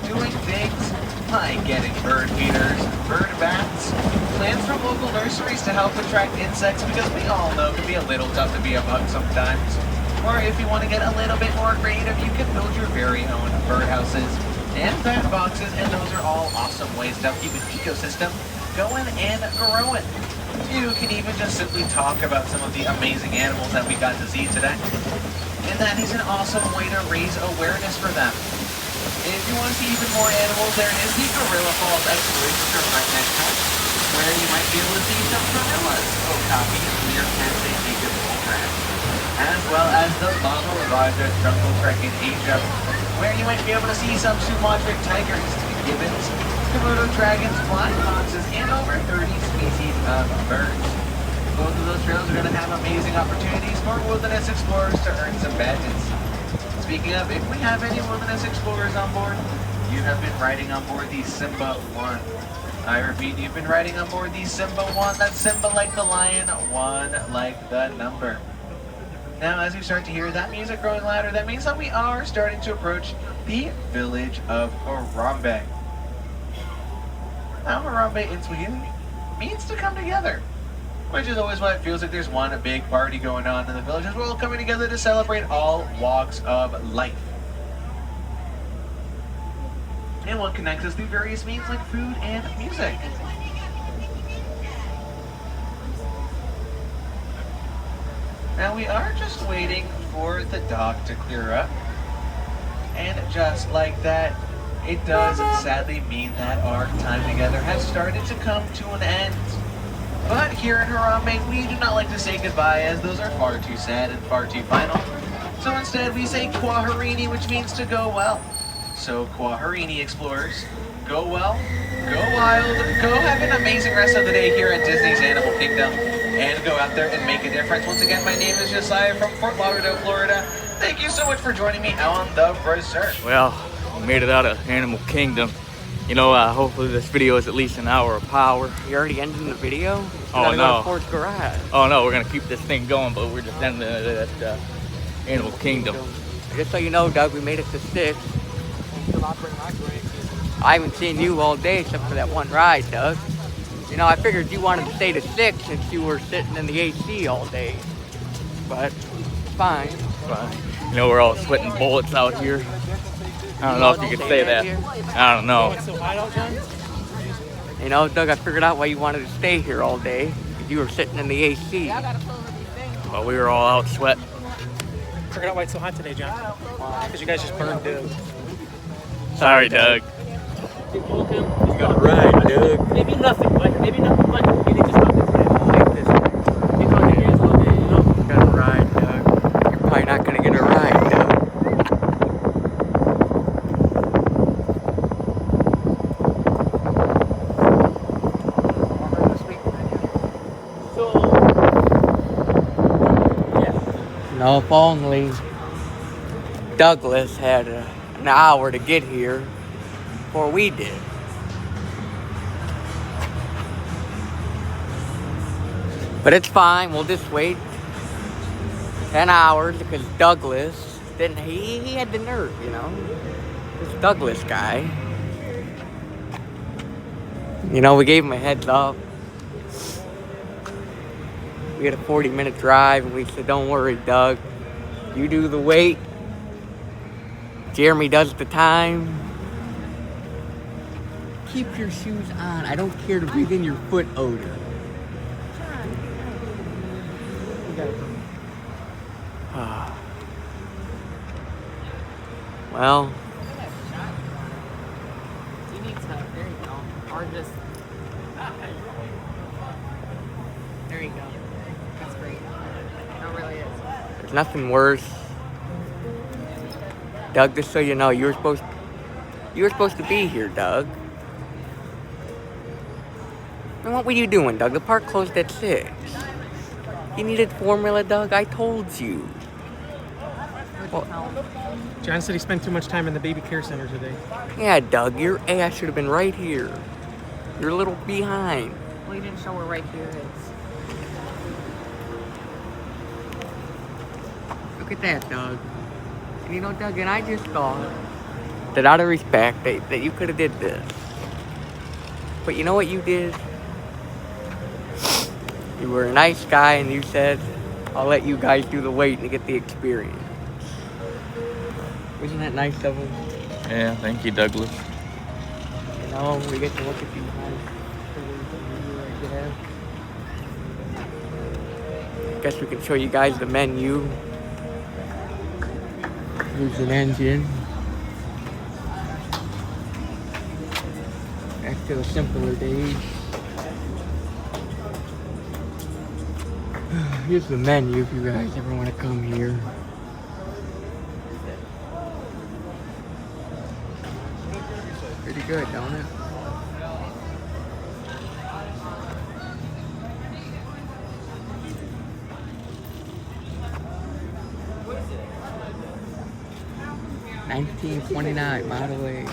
Doing things like getting bird feeders, bird baths, plants from local nurseries to help attract insects, because we all know it can be a little tough to be a bug sometimes. Or if you want to get a little bit more creative, you can build your very own birdhouses and bat boxes, and those are all awesome ways to help keep an ecosystem going and growing. You can even just simply talk about some of the amazing animals that we got to see today. And that is an awesome way to raise awareness for them. If you want to see even more animals, there is the Gorilla Falls exploration from right next, where you might be able to see some gorillas, okapi, meerkats, and naked bull rat, as well as the Lama Raja jungle trek in Asia, where you might be able to see some Sumatran tigers, gibbons, Komodo dragons, flying foxes, and over 30 species of birds. Both of those trails are going to have amazing opportunities for wilderness explorers to earn some badges. Speaking of, if we have any wilderness explorers on board, you have been riding on board the Simba 1. I repeat, you've been riding on board the Simba 1. That's Simba like the lion, 1 like the number. Now, as we start to hear that music growing louder, that means that we are starting to approach the village of Harambe. Now, Harambe in Swahili means to come together, which is always why it feels like there's one big party going on in the village, as we're all coming together to celebrate all walks of life. And what connects us through various means like food and music. Now we are just waiting for the dock to clear up. And just like that, it does sadly mean that our time together has started to come to an end. But here in Harambe, we do not like to say goodbye, as those are far too sad and far too final. So instead we say Kwaherini, which means to go well. So Kwaherini explorers, go well, go wild, go have an amazing rest of the day here at Disney's Animal Kingdom, and go out there and make a difference. Once again, my name is Josiah from Fort Lauderdale, Florida. Thank you so much for joining me on the Reserve. Well, we made it out of Animal Kingdom. You know, hopefully this video is at least an hour of power. You already ended the video? Oh, no. Ford's Garage. Oh, no, we're going to keep this thing going, but we're just ending it at Animal Kingdom. Just so you know, Doug, we made it to 6. I haven't seen you all day except for that one ride, Doug. You know, I figured you wanted to stay to 6 since you were sitting in the AC all day. But, fine. Fine. You know, we're all sweating bullets out here. I don't know if you could say that. I don't know. You know, Doug, I figured out why you wanted to stay here all day. You were sitting in the AC. Well, we were all out sweating. Figured out why it's so hot today, John. Because you guys just burned Doug. Sorry, Doug. You got right, Doug. Maybe nothing, but maybe nothing, but you need to stop this man. Like this. You know, you guys all day, you know? You got a ride, Doug. You're probably not going to get a ride, Doug. No, if only Douglas had an hour to get here before we did. But it's fine, we'll just wait 10 hours because Douglas didn't, he had the nerve, you know, this Douglas guy. You know, we gave him a heads up. We had a 40-minute drive, and we said, don't worry, Doug. You do the wait. Jeremy does the time. Keep your shoes on. I don't care to breathe in your foot odor. Well. You need to, there you go. Or just, there you go. That's great. It really is. There's nothing worse. Doug, just so you know, you were supposed to be here, Doug. And what were you doing, Doug? The park closed at 6. You needed formula, Doug? I told you. Well, John said he spent too much time in the baby care center today. yeah, Doug, your ass should have been right here. You're a little behind. Well, you didn't show where right here is. Look at that, Doug. And you know, Doug, and I just thought that out of respect that you could have did this. But you know what you did? You were a nice guy and you said, I'll let you guys do the wait and get the experience. Wasn't that nice of him? Yeah, thank you, Douglas. You know, we get to look at these nice figures that you have. Guess we can show you guys the menu. Here's an engine. Back to the simpler days. Here's the menu if you guys ever want to come here. Pretty good, don't it? $19.29 Model A.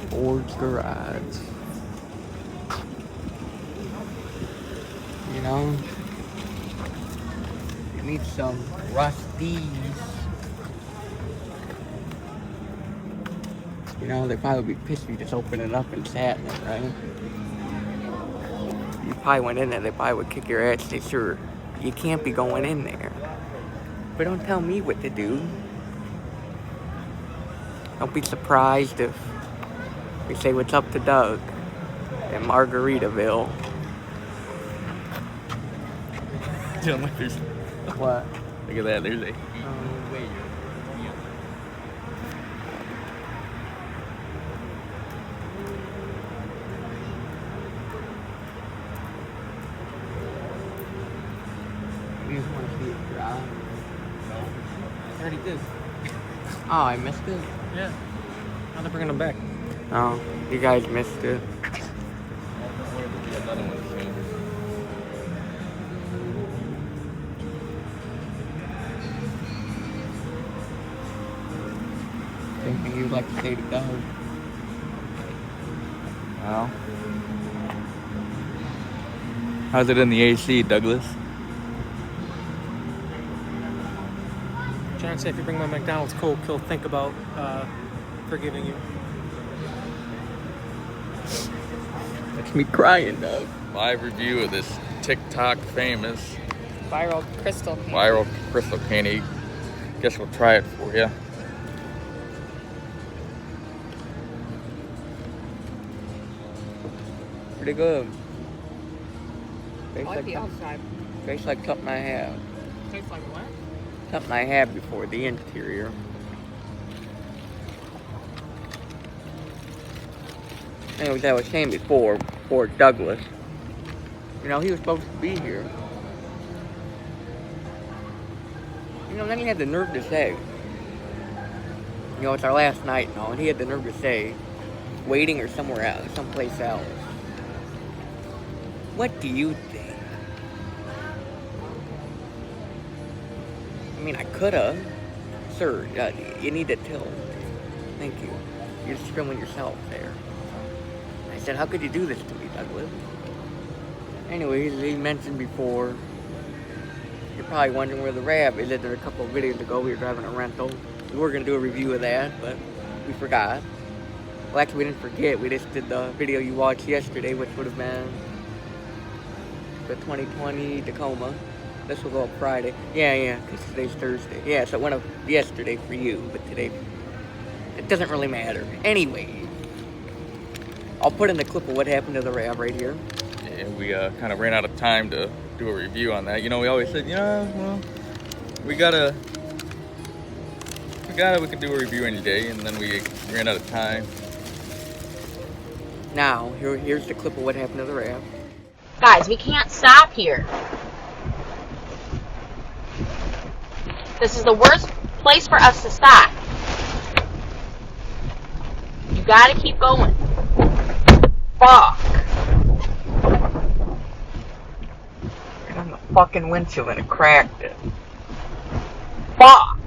Ford's Garage. You know, you need some Rusties. You know, they probably would be pissed if you just opened it up and sat in it, right? You probably went in there, they probably would kick your ass and say, sure, you can't be going in there. But don't tell me what to do. Don't be surprised if we say what's up to Doug in Margaritaville. Don't like there's. What? Look at that. There's a. You just want to see it dry. No. I already did. Oh, I missed it? Yeah. Now they're bringing them back. Oh, you guys missed it. Another one soon. Thinking you'd like to say to go. Well. How's it in the AC, Douglas? John said if you bring my McDonald's Coke, he'll think about forgiving you. That's me crying, Doug. Live review of this TikTok famous Viral crystal. viral crystal candy. Guess we'll try it for you. Pretty good. I Tastes like like, the outside. tastes like something I have. Tastes like what? Something I had before, the interior. Anyways, I was saying before Douglas. You know, he was supposed to be here. You know, then he had the nerve to say, you know, it's our last night and all, and he had the nerve to say, waiting or somewhere else, someplace else. What do you think? I mean, I coulda. Sir, you need to tilt. Thank you. You're just filming yourself there. I said, how could you do this to me, Douglas? Anyways, he mentioned before, you're probably wondering where the Rab is. There a couple of videos ago, we were driving a rental. We were going to do a review of that, but we forgot. Well, actually, we didn't forget. We just did the video you watched yesterday, which would have been the 2020 Tacoma. This will go up Friday. Yeah, because today's Thursday. Yeah, so it went up yesterday for you, but today, it doesn't really matter. Anyway, I'll put in the clip of what happened to the Rab right here. Yeah, we kind of ran out of time to do a review on that. You know, we always said, you know, well, we could do a review any day, and then we ran out of time. Now, here's the clip of what happened to the Rab. Guys, we can't stop here. This is the worst place for us to stop. You gotta keep going. Fuck. And on the fucking windshield and it cracked it. Fuck.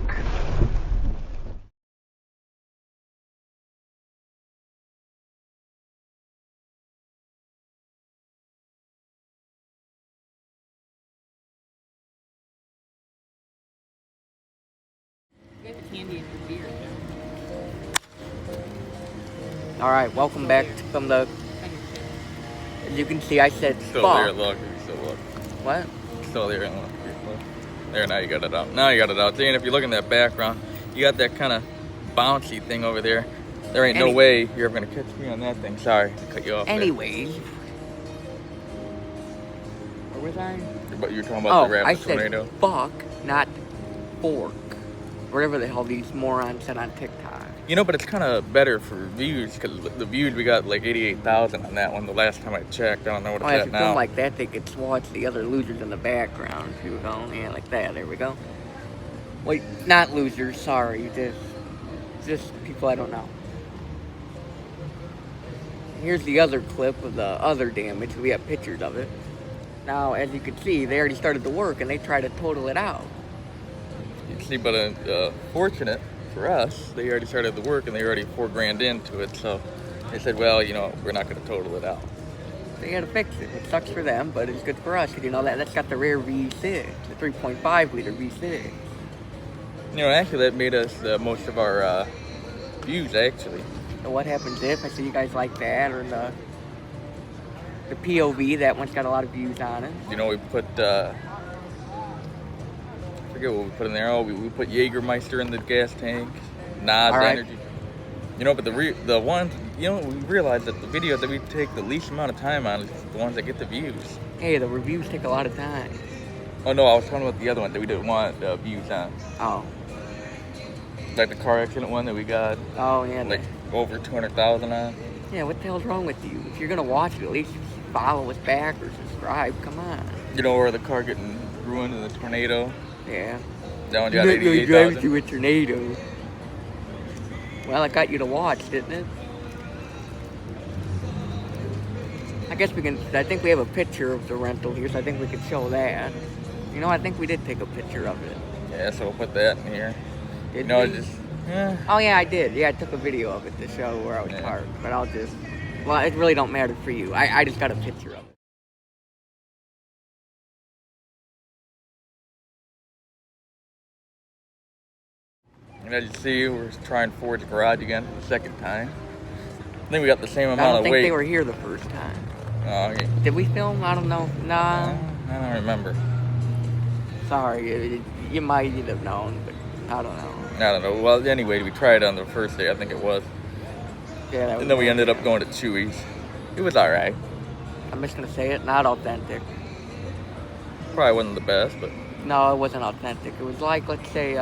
Alright, welcome back from the... As you can see, I said Still fuck. there, look. Still look. What? Still there, look. There, now you got it out. Now you got it out. See, and if you look in that background, you got that kind of bouncy thing over there. There ain't no way you're ever going to catch me on that thing. Sorry to cut you off. Anyways. Where was I? But you're talking about the I rapid said tornado. fuck, not fork. Whatever the hell these morons said on TikTok. You know, but it's kind of better for views, because the views, we got like 88,000 on that one the last time I checked. I don't know what it's If at you now. film like that, they could watch the other losers in the background. If you were going, yeah, like that. There we go. Wait, not losers, sorry. Just people I don't know. Here's the other clip of the other damage. We have pictures of it. Now, as you can see, they already started the work and they try to total it out. You see, but fortunate for us, they already started the work and they already $4,000 into it. So they said, well, you know, we're not going to total it out. They had to fix it. It sucks for them, but it's good for us. Because you know that's got the rare V6, the 3.5 liter V6. You know, actually, that made us most of our views, actually. So what happens if I see you guys like that, or the POV? That one's got a lot of views on it. You know, we put I forget what we put in there. Oh, we put Jägermeister in the gas tank, Nas Energy. You know, but the ones, you know, we realized that the videos that we take the least amount of time on is the ones that get the views. Hey, the reviews take a lot of time. Oh no, I was talking about the other one that we didn't want views on. Oh. Like the car accident one that we got. Oh, yeah. Like over 200,000 on. Yeah, what the hell's wrong with you? If you're gonna watch it, at least follow us back or subscribe. Come on. You know where the car getting ruined in the tornado? Yeah. That one You got didn't really drive 88,000. through a tornado. Well, I got you to watch, didn't it? I guess we can. I think we have a picture of the rental here, so I think we could show that. You know, I think we did take a picture of it. Yeah, so we'll put that in here. Did No, we? just yeah. Oh yeah, I did. Yeah, I took a video of it to show where I was parked. But I'll just. Well, it really don't matter for you. I just got a picture of it. And as you see, we're trying Ford's garage again for the second time. I think we got the same I amount don't of think weight. they were here the first time. Oh, okay. Did we film? I don't know. Nah. I don't remember. Sorry, you might have known, but I don't know. I don't know. Well, anyway, we tried on the first day, I think it was. Yeah, that was And then we ended up going to Chewy's. It was alright. I'm just gonna say it, not authentic. Probably wasn't the best, but No, it wasn't authentic. It was like, let's say, you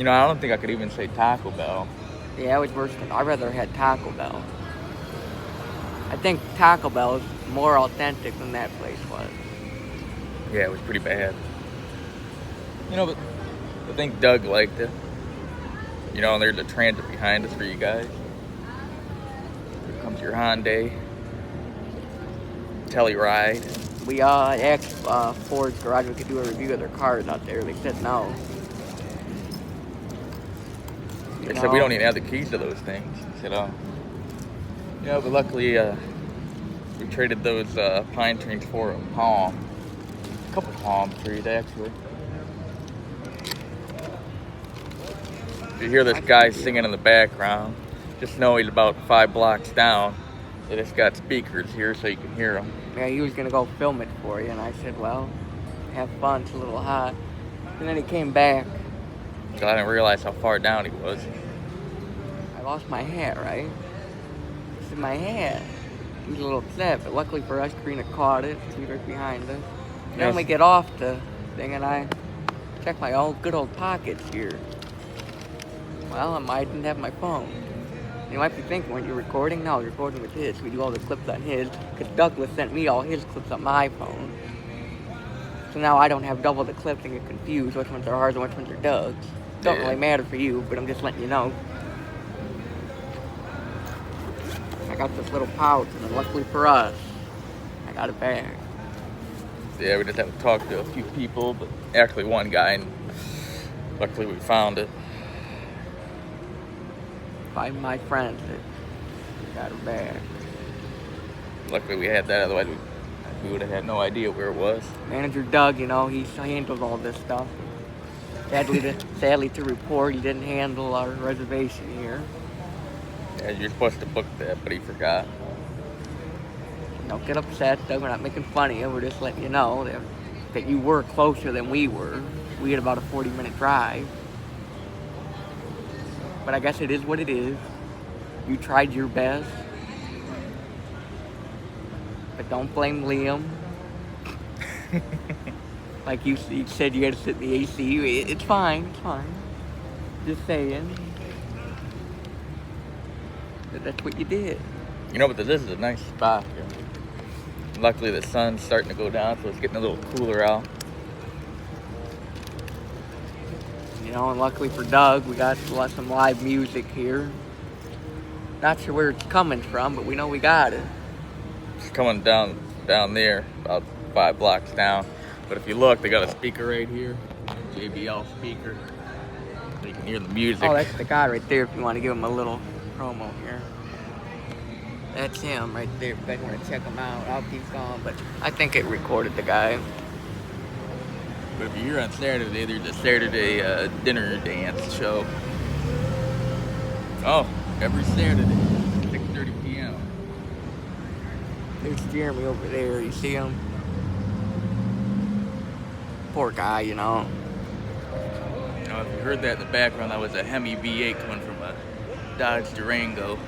know, I don't think I could even say Taco Bell. yeah, it was worse than. I'd rather had Taco Bell. I think Taco Bell is more authentic than that place was. Yeah, it was pretty bad. You know, but I think Doug liked it. You know, and there's a transit behind us for you guys. Here comes your Hyundai. Telluride. We asked Ford's garage if we could do a review of their cars out there. They said no. They said we don't even have the keys to those things. I said, oh. Yeah, but luckily we traded those pine trees for a palm. A couple palm trees, actually. You hear this guy singing in the background. Just know he's about 5 blocks down. They just got speakers here so you can hear him. Yeah, he was gonna go film it for you, and I said, well, have fun, it's a little hot. And then he came back. So I didn't realize how far down he was. I lost my hat, right? This is my hat. He was a little upset, but luckily for us, Karina caught it. She was right behind us. Then Yes. we get off the thing, and I check my good old pockets here. Well, I didn't have my phone. You might be thinking, weren't you recording? No, I was recording with his. We do all the clips on his, because Douglas sent me all his clips on my phone. So now I don't have double the clips and get confused which ones are ours and which ones are Doug's. Don't really matter for you, but I'm just letting you know. I got this little pouch, and then luckily for us, I got it back. Yeah, we just had to talk to a few people, but actually one guy, and luckily we found it. By my friends that got it back. Luckily we had that, otherwise we would have had no idea where it was. Manager Doug, you know, he handles all this stuff. Sadly to report, he didn't handle our reservation here. Yeah, you're supposed to book that, but he forgot. Don't get upset, Doug. We're not making fun of you. We're just letting you know that you were closer than we were. We had about a 40-minute drive. But I guess it is what it is. You tried your best. But don't blame Liam. Like you said, you had to sit in the AC. It's fine. It's fine. Just saying. That's what you did. You know, but this is a nice spot here. Luckily the sun's starting to go down, so it's getting a little cooler out. You know, and luckily for Doug, we got some live music here. Not sure where it's coming from, but we know we got it. It's coming down there, about 5 blocks down. But if you look, they got a speaker right here, JBL speaker. So you can hear the music. Oh, that's the guy right there if you want to give him a little promo here. That's him right there if you guys want to check him out. I'll keep going, but I think it recorded the guy. But if you're here on Saturday, there's a Saturday dinner dance show. Oh, every Saturday, 6:30 p.m. There's Jeremy over there. You see him? Poor guy, you know. You know, if you heard that in the background, that was a Hemi V8 coming from a Dodge Durango.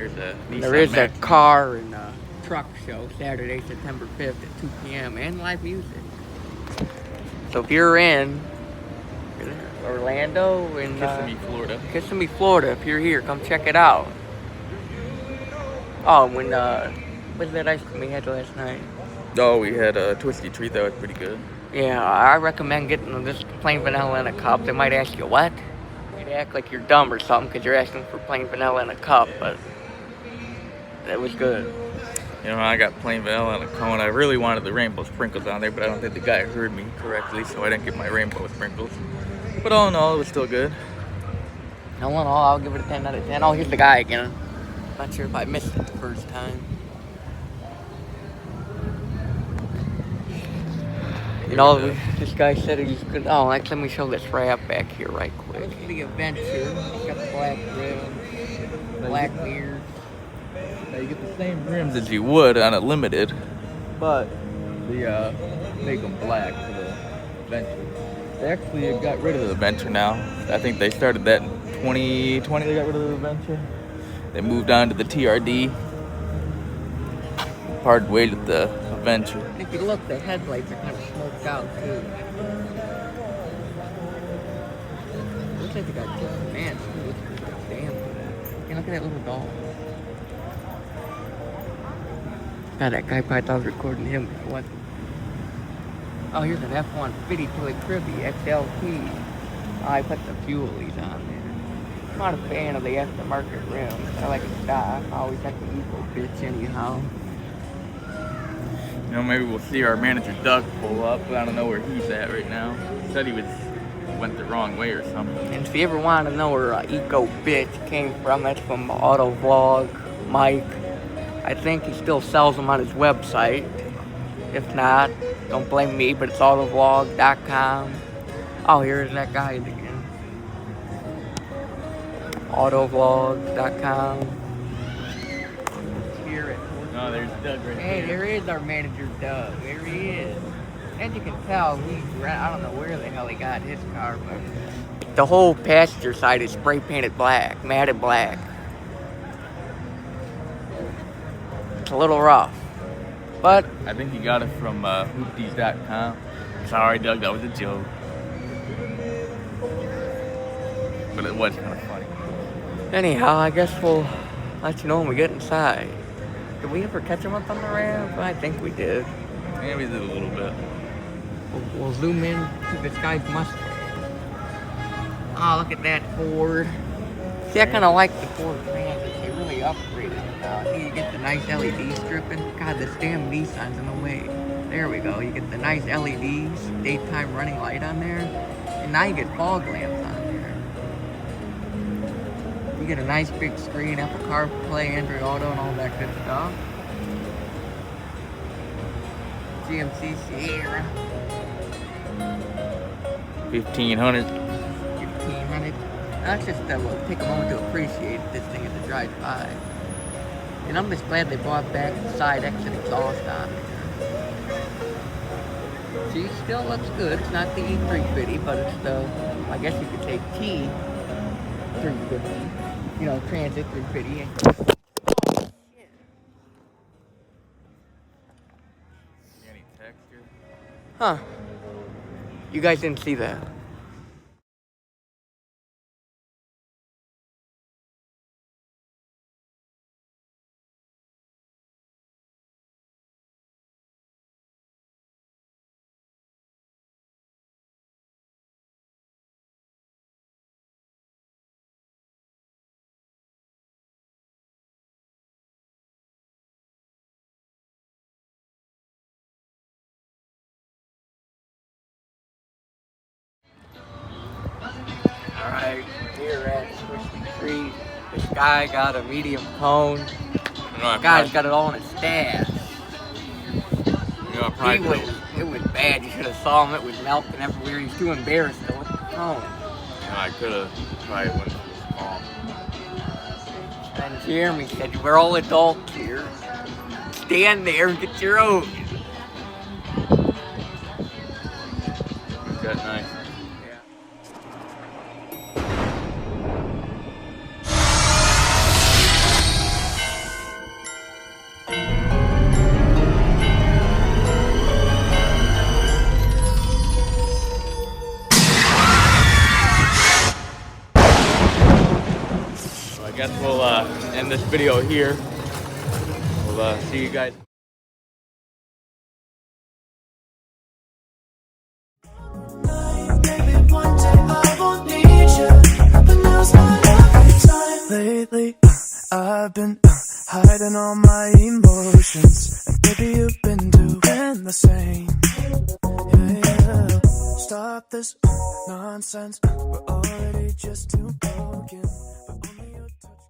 There's a Nissan There is a Maxima. car and truck show Saturday, September 5th at 2 p.m. and live music. So if you're in Orlando and Kissimmee, Florida, if you're here, come check it out. Oh, when what's that ice cream we had last night? Oh, we had a Twisty Treat that was pretty good. Yeah, I recommend getting this plain vanilla in a cup. They might ask you what? You'd act like you're dumb or something because you're asking for plain vanilla in a cup, but that was good. You know, I got plain vanilla in a cone. I really wanted the rainbow sprinkles on there, but I don't think the guy heard me correctly, so I didn't get my rainbow sprinkles. But all in all, it was still good. All in all, I'll give it a 10 out of 10. Oh, here's the guy again. Not sure if I missed it the first time. You know, this guy said he's good. Oh, let me show this wrap back here right quick. Look at the Adventure. It's got the black rim, black mirrors. Now you get the same rims as you would on a Limited, but they make them black for the Adventure. They actually got rid of the Adventure now. I think they started that in 2020. They got rid of the Adventure. They moved on to the TRD. Parted ways with the Adventure. If you look, the headlights are kind of smoked out too. Looks like they got different fans too. Looks pretty damn good. Hey, look at that little doll. God, that guy probably thought I was recording him. What? Oh, here's an F-150 toy Cribby XLT. Oh, I put the fuelies on there. I'm not a fan of the aftermarket rims. I like it stock. I always like the eco bitch anyhow. You know, maybe we'll see our manager Doug pull up, but I don't know where he's at right now. He said he went the wrong way or something. And if you ever want to know where eco bitch came from, that's from Auto Vlog Mike. I think he still sells them on his website. If not, don't blame me, but it's autovlog.com. Oh, here's that guy again. Autovlog.com. Here it. Oh, there's Doug right Hey, there. there is our manager, Doug. There he is. As you can tell, I don't know where the hell he got his car, but the whole passenger side is spray painted black, matted black. It's a little rough, but I think he got it from hoopties.com. Sorry, Doug, that was a joke. But it was kind of funny. anyhow, I guess we'll let you know when we get inside. Did we ever catch him up on the ramp? I think we did. Yeah, we did a little bit. We'll zoom in to this guy's Mustang. Oh, look at that Ford. See, I kind of like the Ford Transit. They really upgraded it now. See, you get the nice LED stripping. God, this damn Nissan's in the way. There we go. You get the nice LEDs, daytime running light on there. And now you get fog lamps on there. You get a nice big screen, Apple CarPlay, Android Auto, and all that good stuff. GMC Sierra. 1,500. 1,500. That's just we'll take a moment to appreciate this thing as it drives by. And I'm just glad they brought back the side exit exhaust on there. See, it still looks good. It's not the E350, but it's the, I guess you could say T350. You know, Transit 350. Any texture? Huh. You guys didn't see that. Alright, here at Twisty Treat. This guy got a medium cone. You know, Guy's got it all in his stash. It was bad. You should have saw him. It was melting everywhere. He was too embarrassed to lift the cone. I could have probably went to the small. And Jeremy said, we're all adults here. Stand there and get your own. Got nice. I guess we'll end this video here. We'll see you guys. Maybe one day I won't need you, but now's not every time. Lately, I've been hiding all my emotions, and baby, you've been doing the same. Yeah. Stop this nonsense. We're already just too broken.